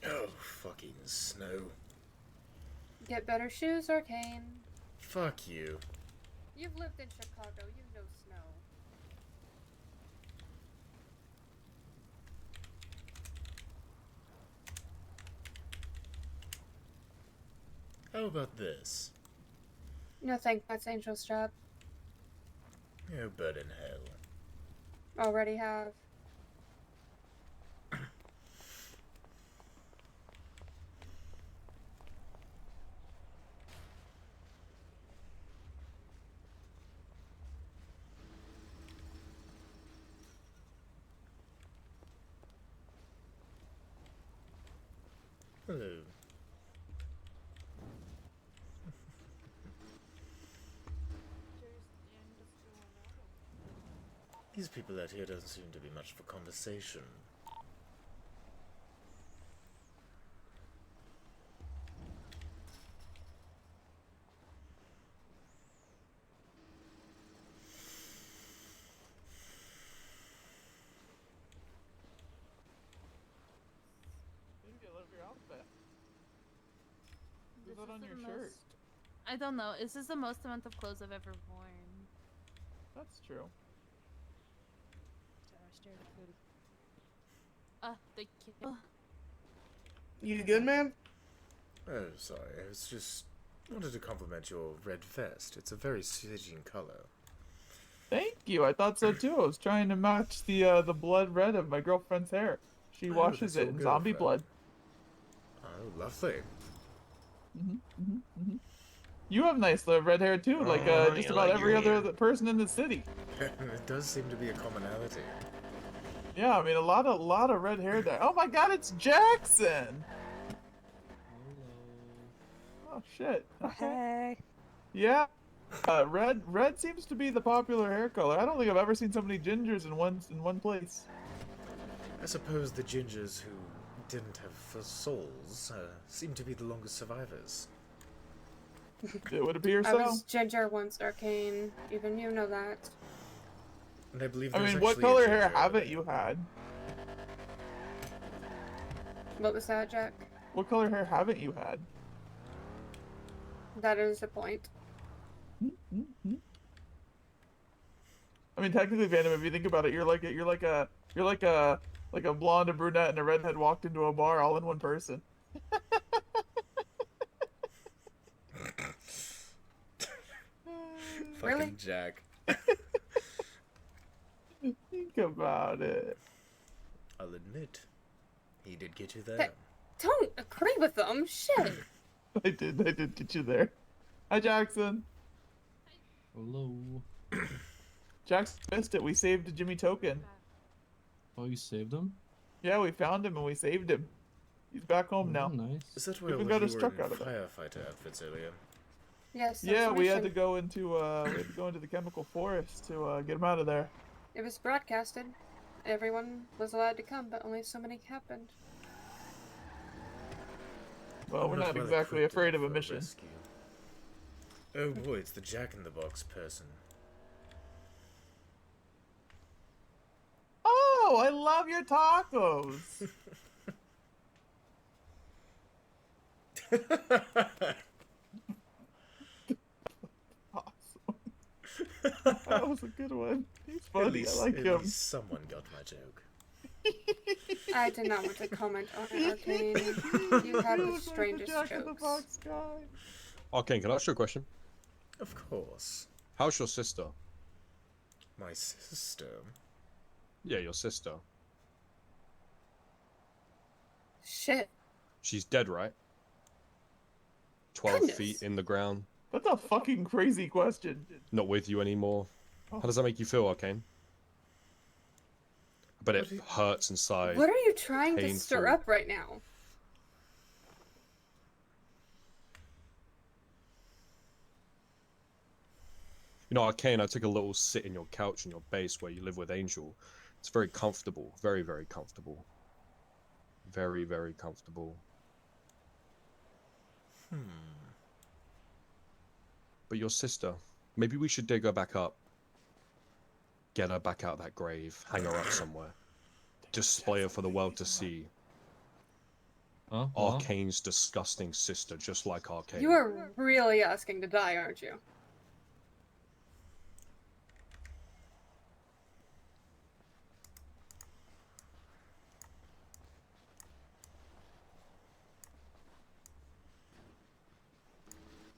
Oh, fucking snow. Get better shoes, Arcane. Fuck you. You've lived in Chicago, you know snow. How about this? No thanks, that's Angel's job. Oh, bird in hell. Already have. Hello. These people out here don't seem to be much for conversation. Maybe I love your outfit. This Put that on is your the shirt. most- I don't know. This is the most amount of clothes I've ever worn. That's true. Thank you. You good, man? Oh, sorry. I was just wanted to compliment your red vest. It's a very fitting color. Thank you. I thought so too. I was trying to match the blood red of my girlfriend's hair. She Oh, washes that's it your in zombie blood. girlfriend. Oh, lovely. You have nice red hair too, like Oh, just you about like every your other hair. person in the city. It does seem to be a commonality. Yeah, I mean a lot of red hair there. Oh my God, it's Jackson. Oh shit. Okay. Hey. Yeah. Red seems to be the popular hair color. I don't think I've ever seen so many gingers in one place. I suppose the gingers who didn't have souls seem to be the longest survivors. It would appear I so. was ginger once, Arcane. Even you know that. And I believe I there's mean, what actually a color ginger hair over haven't there. you had? What was that, Jack? What color hair haven't you had? That is a point. I mean, technically, Phantom, if you think about it, you're like a blonde, a brunette, and a redhead walked into a bar all in one person. Fucking Really? Jack. Think about it. I'll admit, he did get you there. Don't agree with them. Shit. I did get you there. Hi, Jackson. Hello. Jackson missed it. We saved Jimmy Token. Oh, you saved him? Yeah, we found him and we saved him. He's back home now. Nice. Is that We where even you got were his in truck out of it. firefighter outfits earlier? Yes. Yeah, we had to mission. go into the chemical forest to get him out of there. It was broadcasted. Everyone was allowed to come, but only so many happened. Well, we're not exactly afraid of a mission. Rescue. Oh boy, it's the Jack-in-the-Box person. Oh, I love your tacos. Awesome. That was a good one. He's funny. I like at him. least someone got my joke. I did not want to comment on it, Arcane. You had the strangest jokes. Arcane, can I ask you a question? Of course. How's your sister? My sister? Yeah, your sister. Shit. She's dead, right? 12 Goodness. feet in the ground. That's a fucking crazy question. Not with you anymore. How does that make you feel, Arcane? But it hurts inside. What are you trying to stir Painful. up right now? You know, Arcane, I took a little sit in your couch in your base where you live with Angel. It's very comfortable. Very, very comfortable. Very, very comfortable. But your sister, maybe we should dig her back up. Get her back out of that grave. Hang her up somewhere. Display her for the world to see. Huh? Arcane's disgusting sister, just like Arcane. You are really asking to die, aren't you?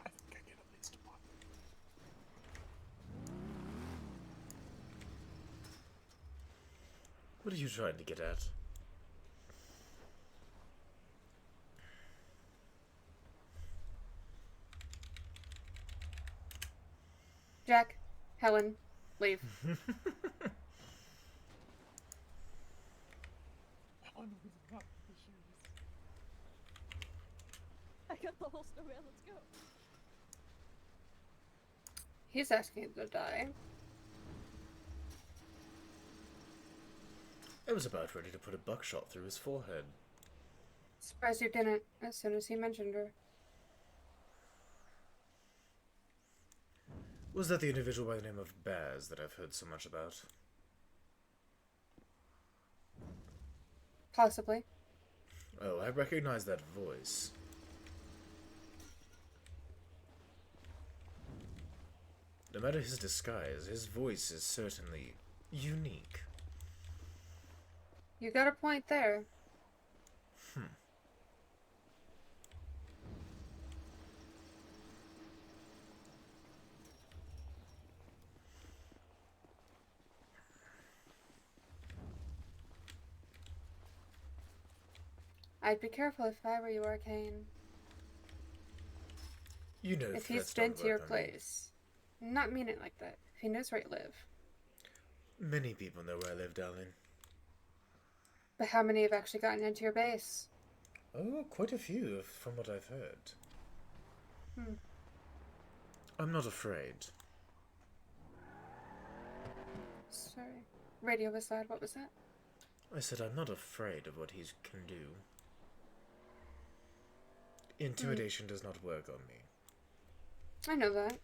I think I get at least one. What are you trying to get at? Jack, Helen, leave. I got the whole snowman, let's go. He's asking to die. I was about ready to put a buckshot through his forehead. Surprised you didn't, as soon as he mentioned her. Was that the individual by the name of Baz that I've heard so much about? Possibly. Oh, I recognize that voice. No matter his disguise, his voice is certainly unique. You got a point there. I'd be careful if I were you, Arcane. You know If he's threats don't been to your work on me. place. Not mean it like that. If he knows where you live. Many people know where I live, darling. But how many have actually gotten into your base? Oh, quite a few, from what I've heard. Hmm. I'm not afraid. Sorry. Radio was loud. What was that? I said I'm not afraid of what he can do. Intimidation does not work on me. I know that.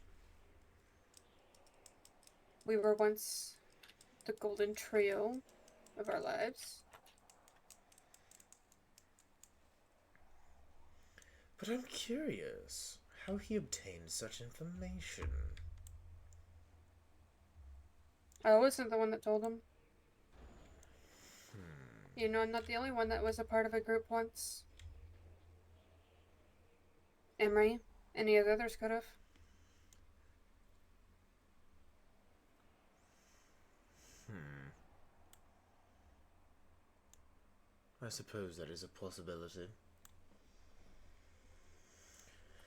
We were once the golden trio of our lives. But I'm curious how he obtained such information. I wasn't the one that told him. You know, I'm not the only one that was a part of a group once. Emery, any of the others could have. I suppose that is a possibility.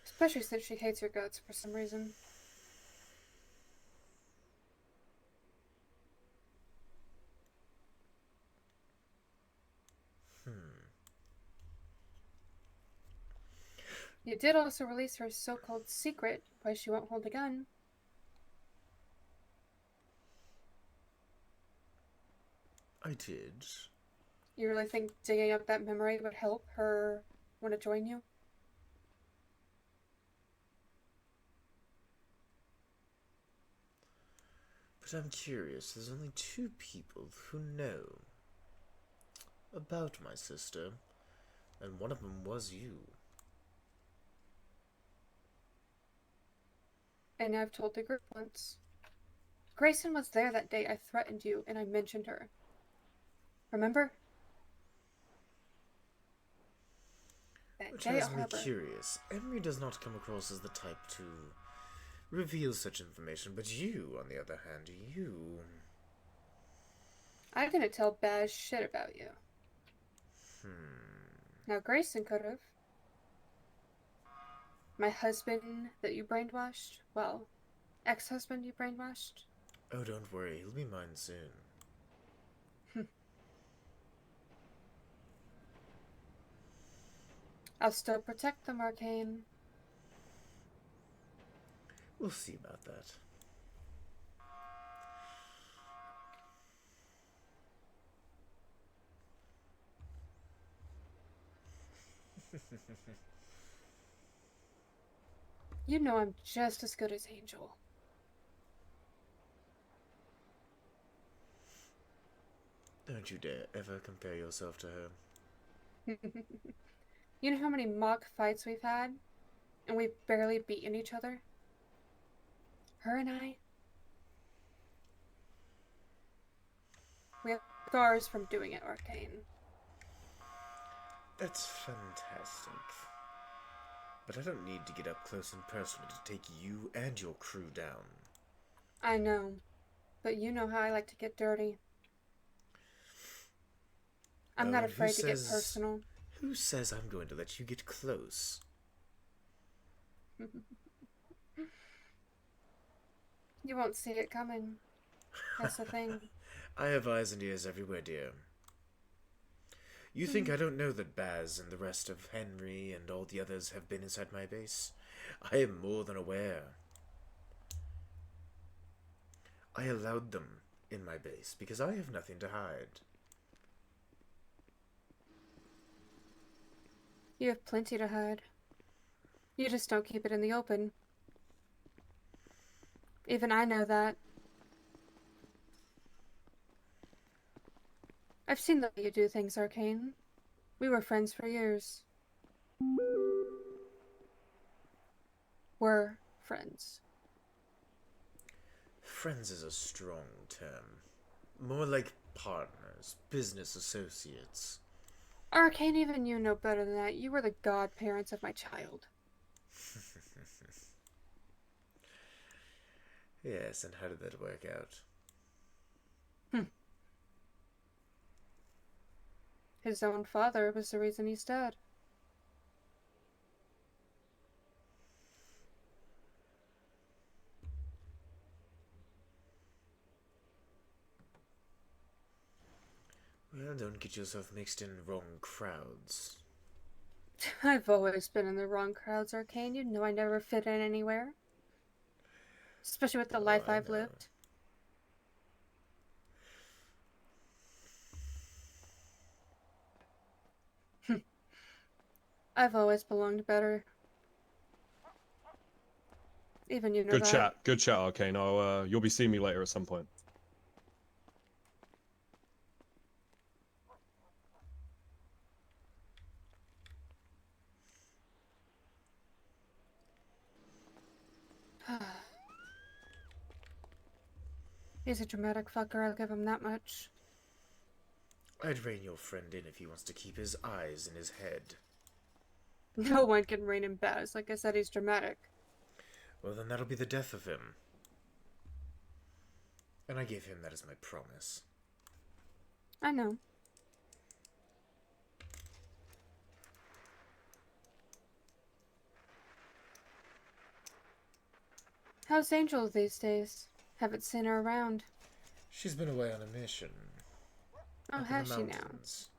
Especially since she hates your guts for some reason. You did also release her so-called secret, why she won't hold a gun. I did. You really think digging up that memory would help her want to join you? But I'm curious, there's only 2 people who know about my sister, and one of them was you. And I've told the group once. Grayson was there that day I threatened you and I mentioned her. Remember? That Which day has at me Harbor. curious. Emery does not come across as the type to reveal such information, but you, on the other hand, you... I didn't tell bad shit about you. Now Grayson could have. My husband that you brainwashed? Well, ex-husband you brainwashed? Oh, don't worry, he'll be mine soon. I'll still protect them, Arcane. We'll see about that. You know I'm just as good as Angel. Don't you dare ever compare yourself to her. You know how many mock fights we've had? And we've barely beaten each other? Her and I? We have scars from doing it, Arcane. That's fantastic. But I don't need to get up close and personal to take you and your crew down. I know. But you know how I like to get dirty. I'm not and afraid to get personal. Who says I'm going to let you get close? You won't see it coming. That's the thing. I have eyes and ears everywhere, dear. You think I don't know that Baz and the rest of Henry and all the others have been inside my base? I am more than aware. I allowed them in my base because I have nothing to hide. You have plenty to hide. You just don't keep it in the open. Even I know that. I've seen the way you do things, Arcane. We were friends for years. Were friends. Friends is a strong term. More like partners, business associates. Arcane, even you know better than that. You were the godparents of my child. Yes, and how did that work out? His own father was the reason he's dead. Well, don't get yourself mixed in wrong crowds. I've always been in the wrong crowds, Arcane. You know I never fit in anywhere. Especially with the life I've lived. I've always belonged better. Even you know that. Good chat, Arcane. You'll be seeing me later at some point. He's a dramatic fucker, I'll give him that much. I'd rein your friend in if he wants to keep his eyes in his head. No one can rein him Baz. Like I said, he's dramatic. Well, then that'll be the death of him. And I gave him that as my promise. I know. How's Angel these days? Haven't seen her around. She's been away on a mission. Oh, up in has the she now? mountains.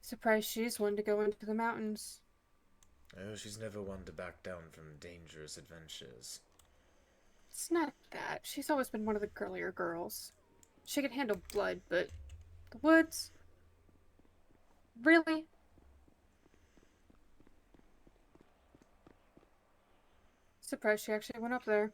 Surprised she's one to go into the mountains. Oh, she's never one to back down from dangerous adventures. It's not that. She's always been one of the girlier girls. She can handle blood, but the woods? Really? Surprised she actually went up there.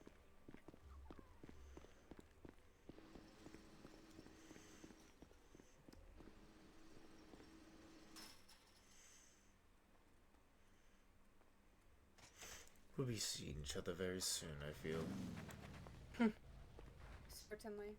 We'll be seeing each other very soon, I feel. Certainly.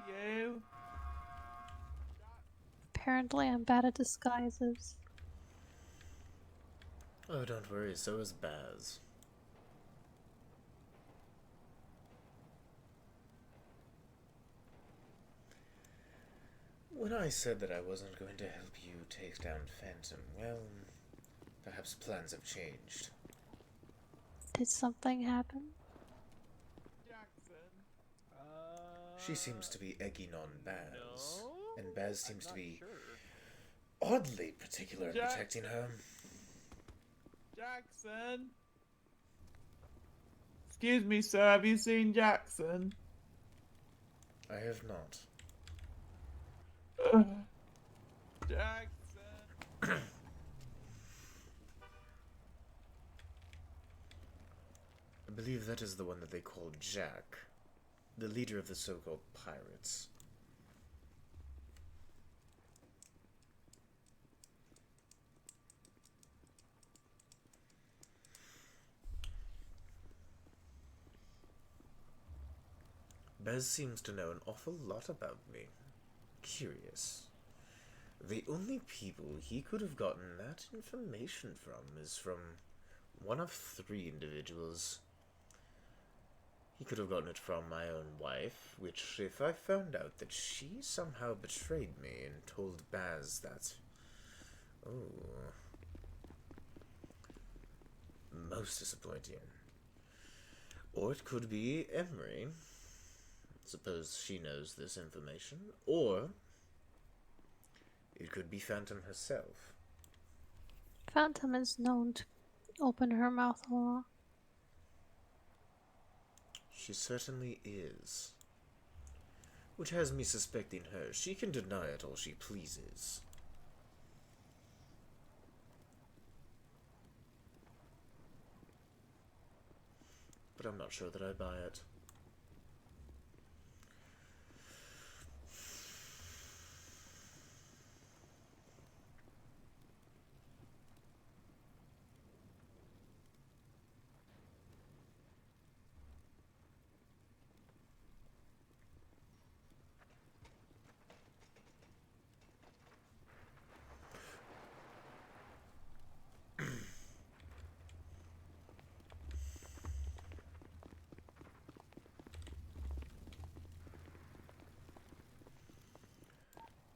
You. Apparently, I'm bad at disguises. Oh, don't worry, so is Baz. When I said that I wasn't going to help you take down Phantom, well, perhaps plans have changed. Did something happen? Jackson. She seems to be egging on Baz, No, and Baz I'm seems to not be sure. oddly particular in Jack- protecting her. Jackson. Excuse me, sir. Have you seen Jackson? I have not. Jackson. I believe that is the one that they call Jack, the leader of the so-called pirates. Bez seems to know an awful lot about me. Curious. The only people he could have gotten that information from is from one of 3 individuals. He could have gotten it from my own wife, which, if I found out that she somehow betrayed me and told Baz that... Oh... Most disappointing. Or it could be Emery. Suppose she knows this information. Or... it could be Phantom herself. Phantom is known to open her mouth a lot. She certainly is. Which has me suspecting her. She can deny it all she pleases. But I'm not sure that I buy it.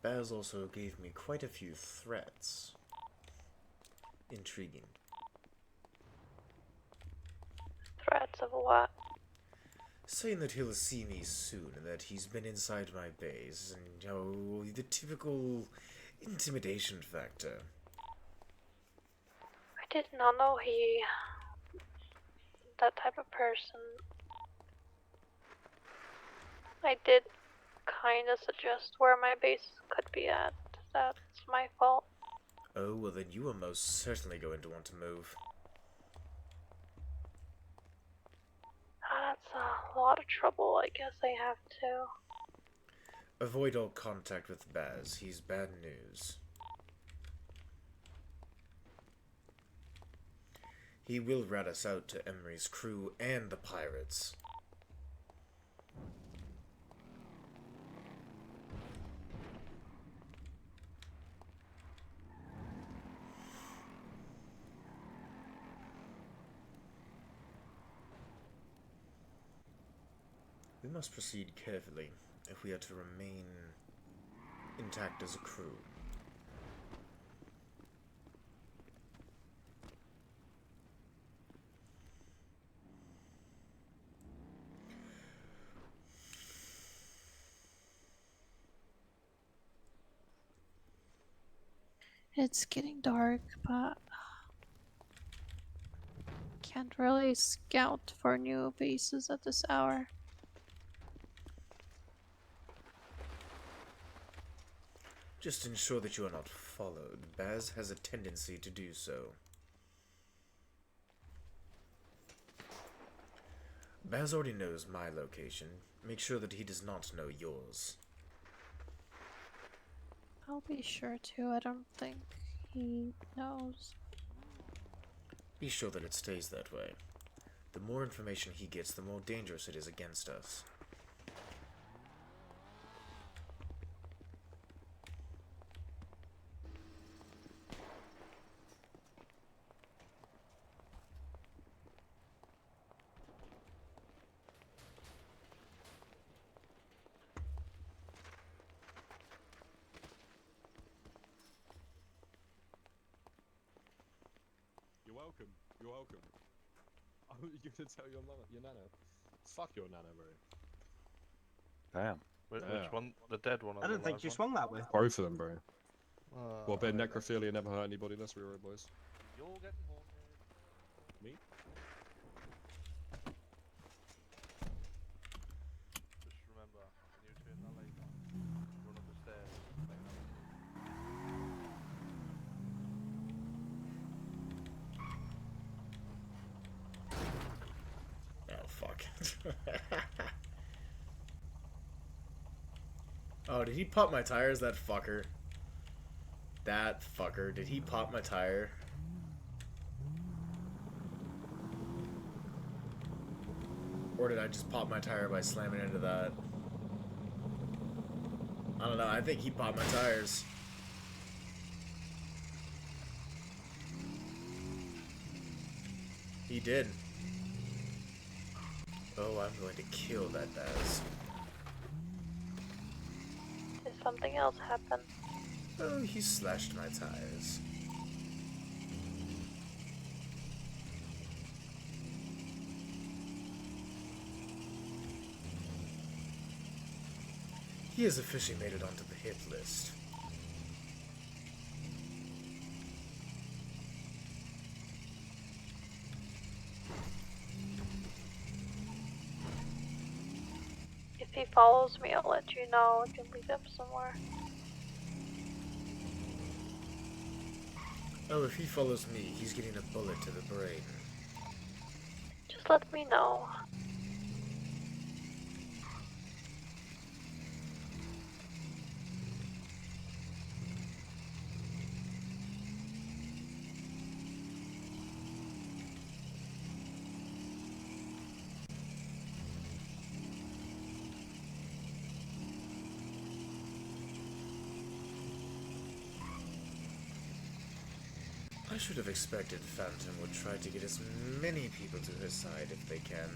Baz also gave me quite a few threats. Intriguing. Threats of what? Saying that he'll see me soon and that he's been inside my base and, you know, the typical intimidation factor. I did not know he that type of person. I did kind of suggest where my base could be at. That's my fault. Oh, well then you are most certainly going to want to move. That's a lot of trouble, I guess I have to. Avoid all contact with Baz. He's bad news. He will rat us out to Emery's crew and the pirates. We must proceed carefully if we are to remain intact as a crew. It's getting dark, but can't really scout for new bases at this hour. Just ensure that you are not followed. Baz has a tendency to do so. Baz already knows my location. Make sure that he does not know yours. I'll be sure to. I don't think he knows. Be sure that it stays that way. The more information he gets, the more dangerous it is against us. You're welcome. You're welcome. Oh, you're gonna tell your mama, your nana. Fuck your nana, bro. Damn. Which one? The dead one? Or I the don't think live you one? swung that way. Both of them, bro. Well, Okay. necrophilia never hurt anybody. Let's be real, boys. You're getting haunted. Me? Just remember, when you turn that light on, run up the stairs. Oh, fuck. Oh, did he pop my tires, that fucker? That fucker. Did he pop my tire? Or did I just pop my tire by slamming into that? I don't know. I think he popped my tires. He did. Oh, I'm going to kill that Baz. Did something else happen? Oh, he slashed my tires. He has officially made it onto the hit list. If he follows me, I'll let you know. I can leave him somewhere. Oh, if he follows me, he's getting a bullet to the brain. Just let me know. I should have expected Phantom would try to get as many people to his side if they can.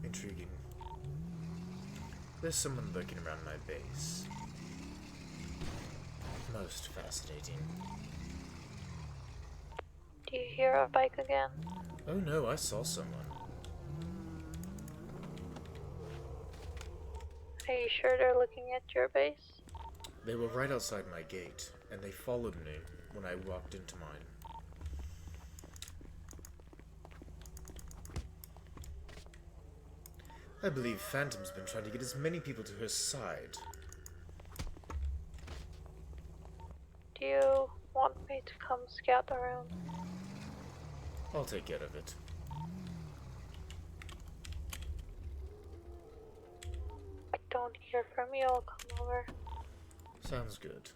Intriguing. There's someone lurking around my base. Most fascinating. Do you hear a bike again? Oh no, I saw someone. Are you sure they're looking at your base? They were right outside my gate, and they followed me when I walked into mine. I believe Phantom's been trying to get as many people to her side. Do you want me to come scout around? I'll take care of it. If I don't hear from you, I'll come over. Sounds good.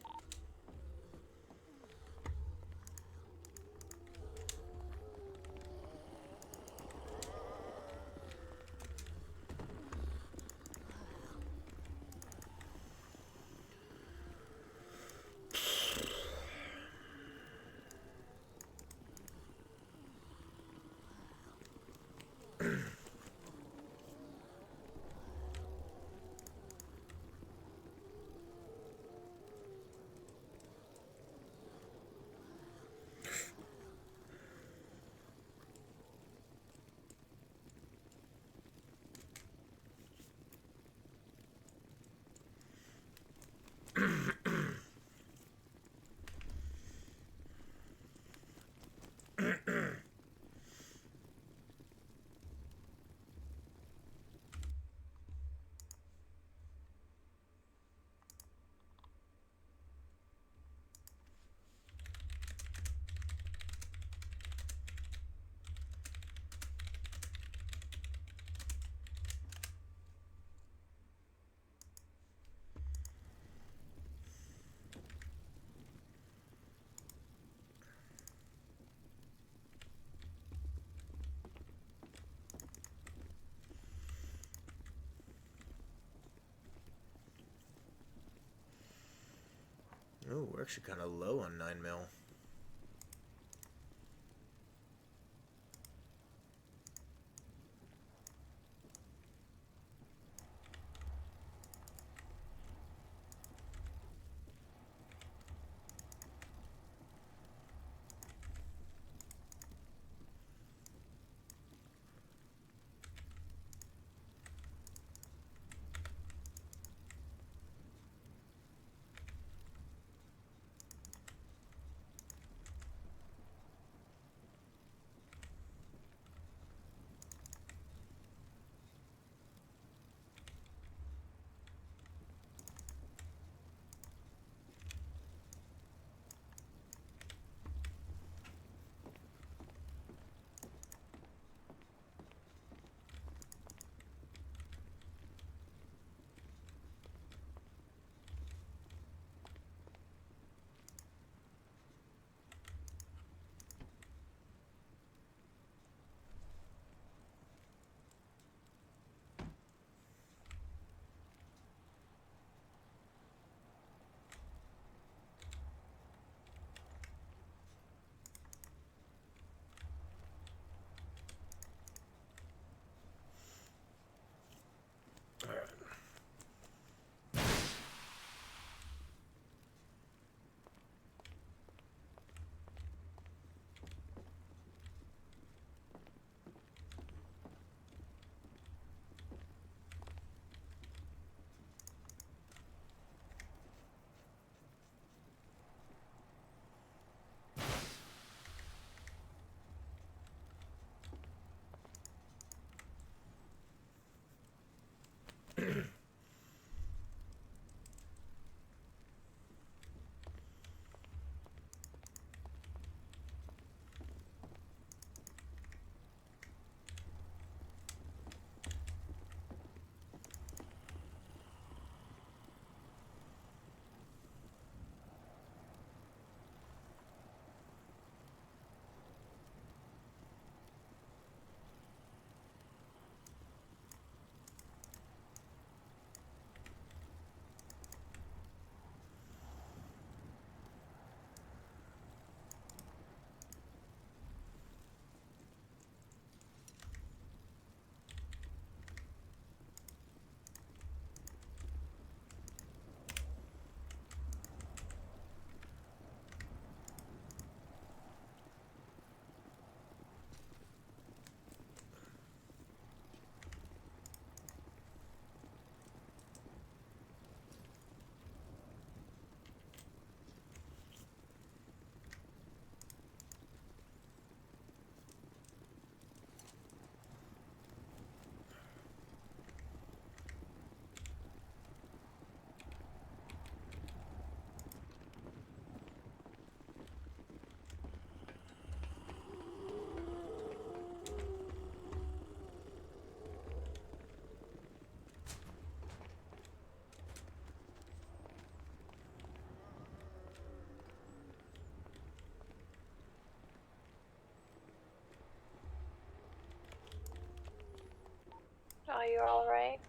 Oh, we're actually kind of low on 9mm. Are you alright?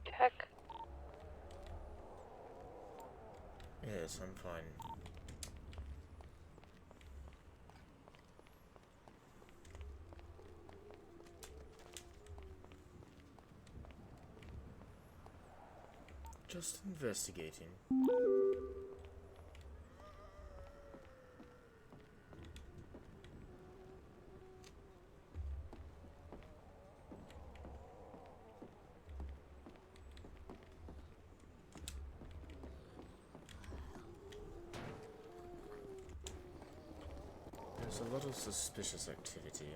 Check. Yes, I'm fine. Just investigating. There's a lot of suspicious activity.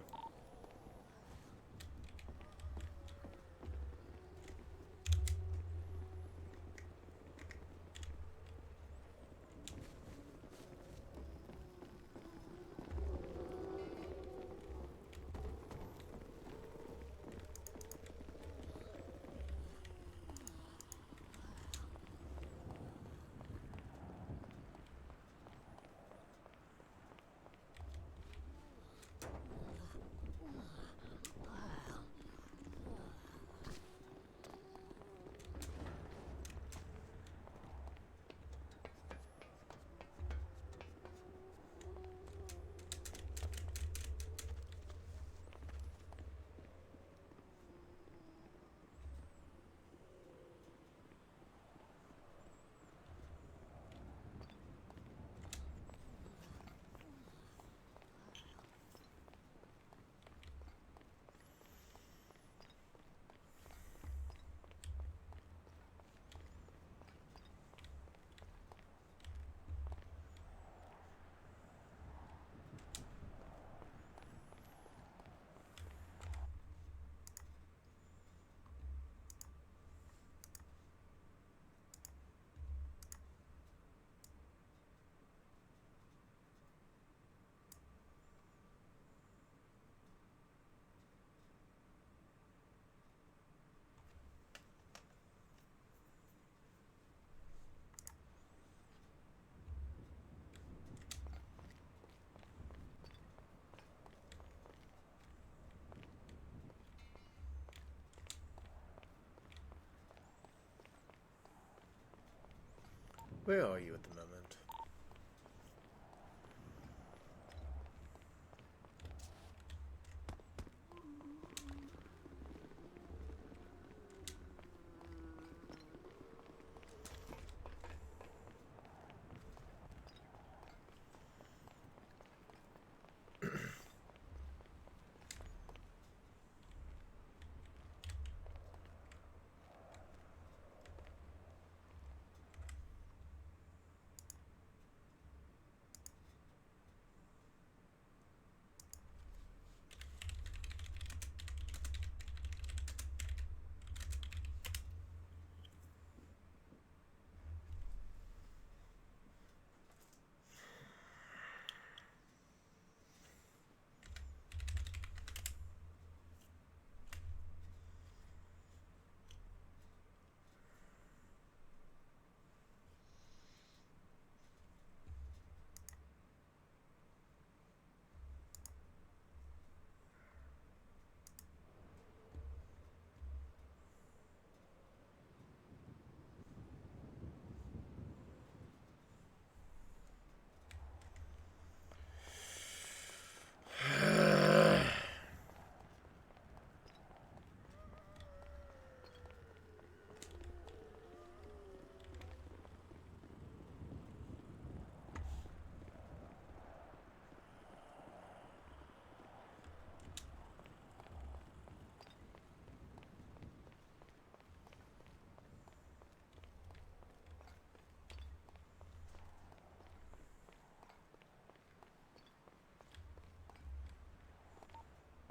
Where are you at the moment?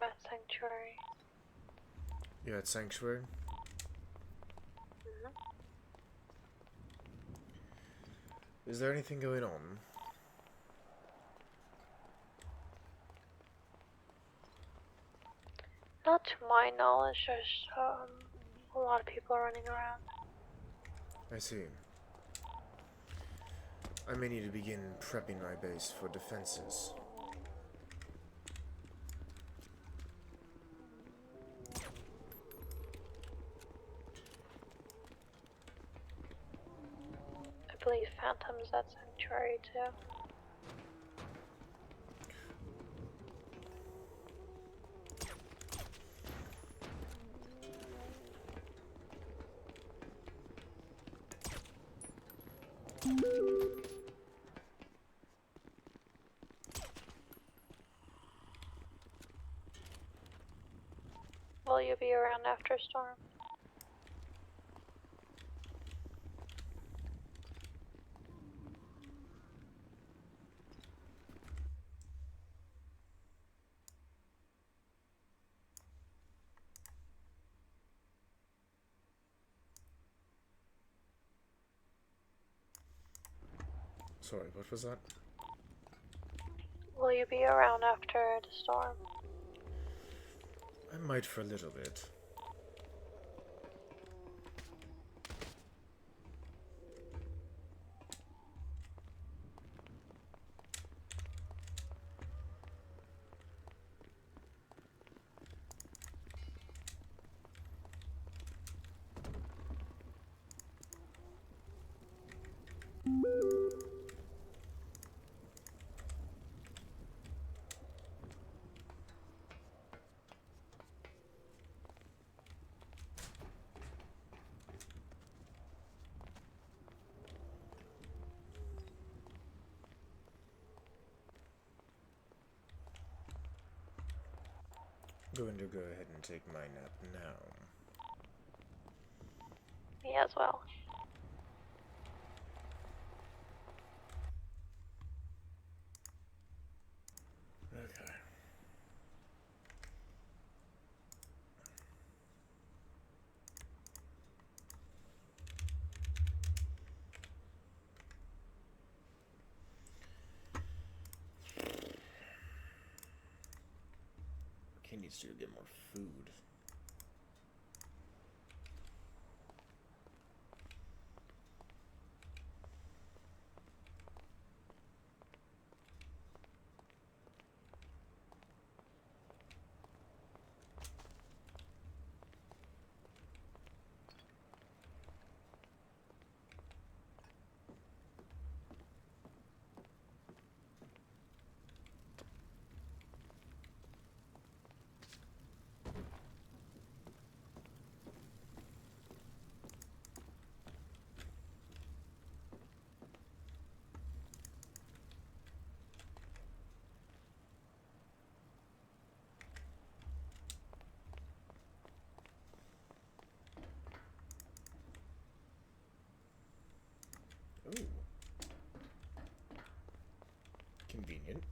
at Sanctuary. You're at Sanctuary? Mm-hmm. Is there anything going on? Not to my knowledge, there's a lot of people running around. I see. I may need to begin prepping my base for defenses. I believe Phantom's at Sanctuary too. Will you be around after storm? Sorry, what was that? Will you be around after the storm? I might for a little bit. Going to go ahead and take my nap now. Me as well. Okay. Arcane needs to get more food. Ooh. Convenient.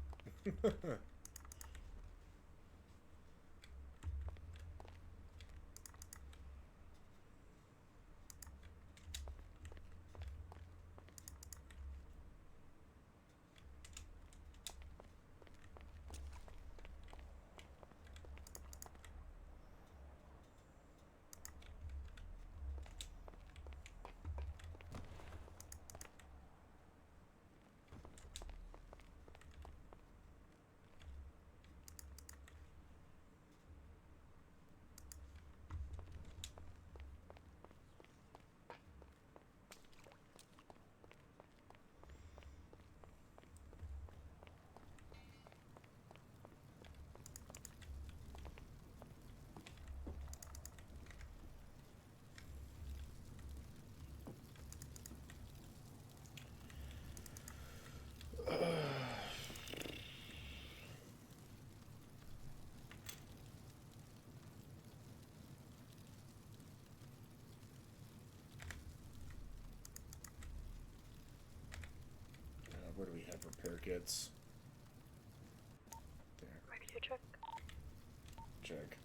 Where do we have repair kits? There. Ready to check. check.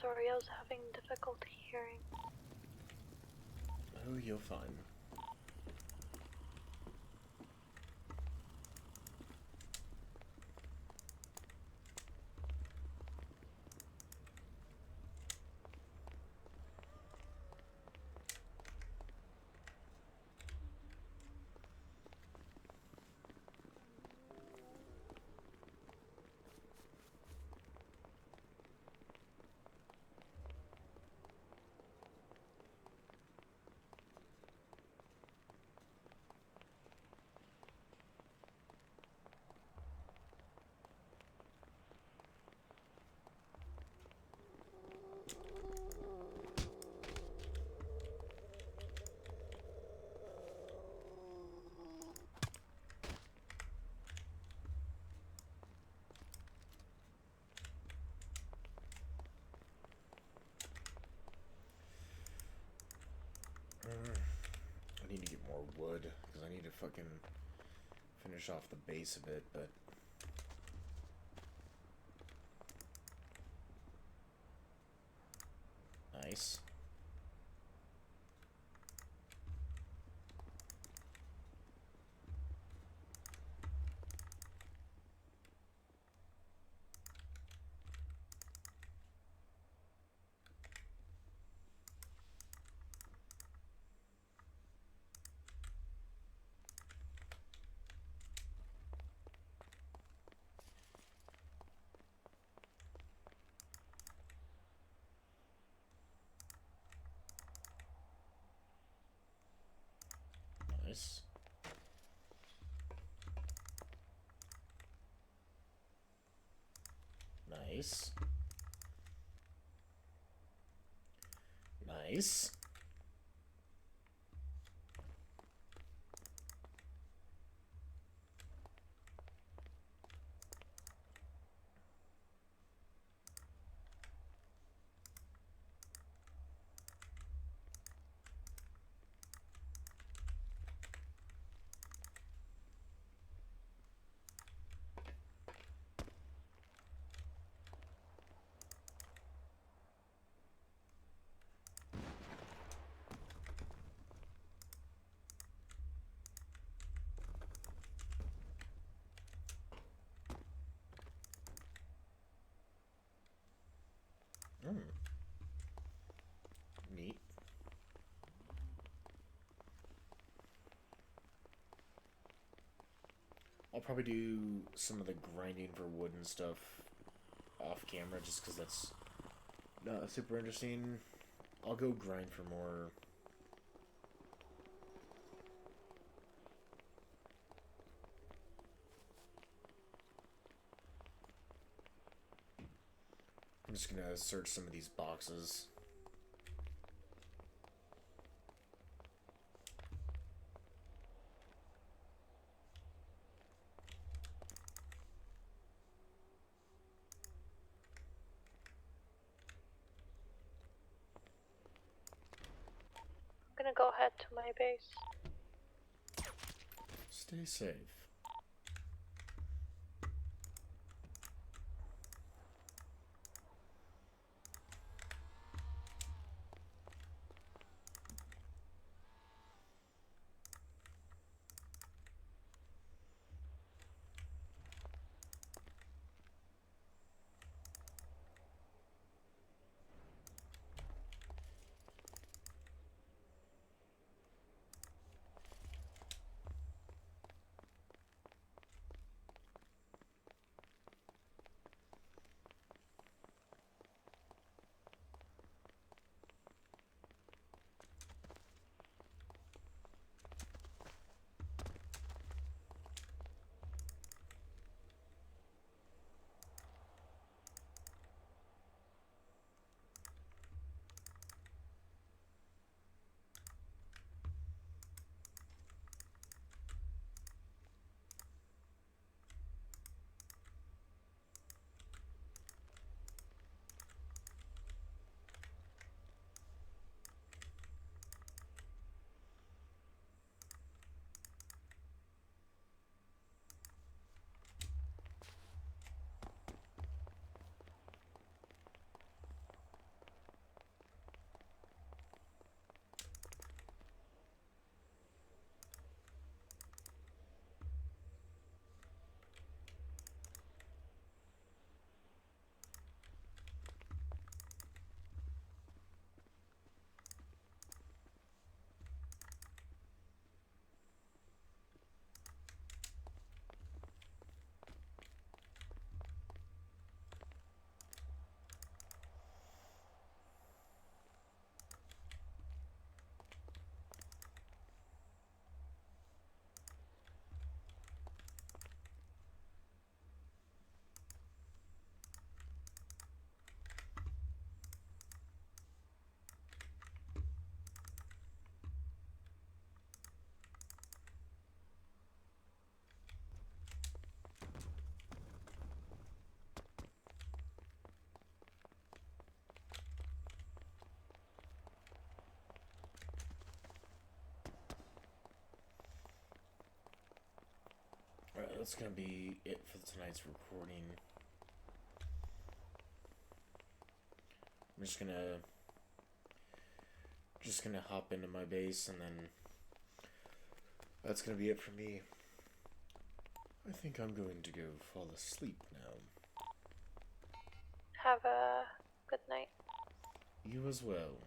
Sorry, I was having difficulty hearing. Oh, you're fine. I need to get more wood, because I need to fucking finish off the base of it, but... Nice. Nice. Nice. Nice. Neat. I'll probably do some of the grinding for wood and stuff off camera just because that's not super interesting. I'll go grind for more. I'm just gonna search some of these boxes. I'm gonna go head to my base. Stay safe. that's gonna be it for tonight's recording. I'm just gonna hop into my base, and then that's gonna be it for me. I think I'm going to go fall asleep now. Have a good night. You as well.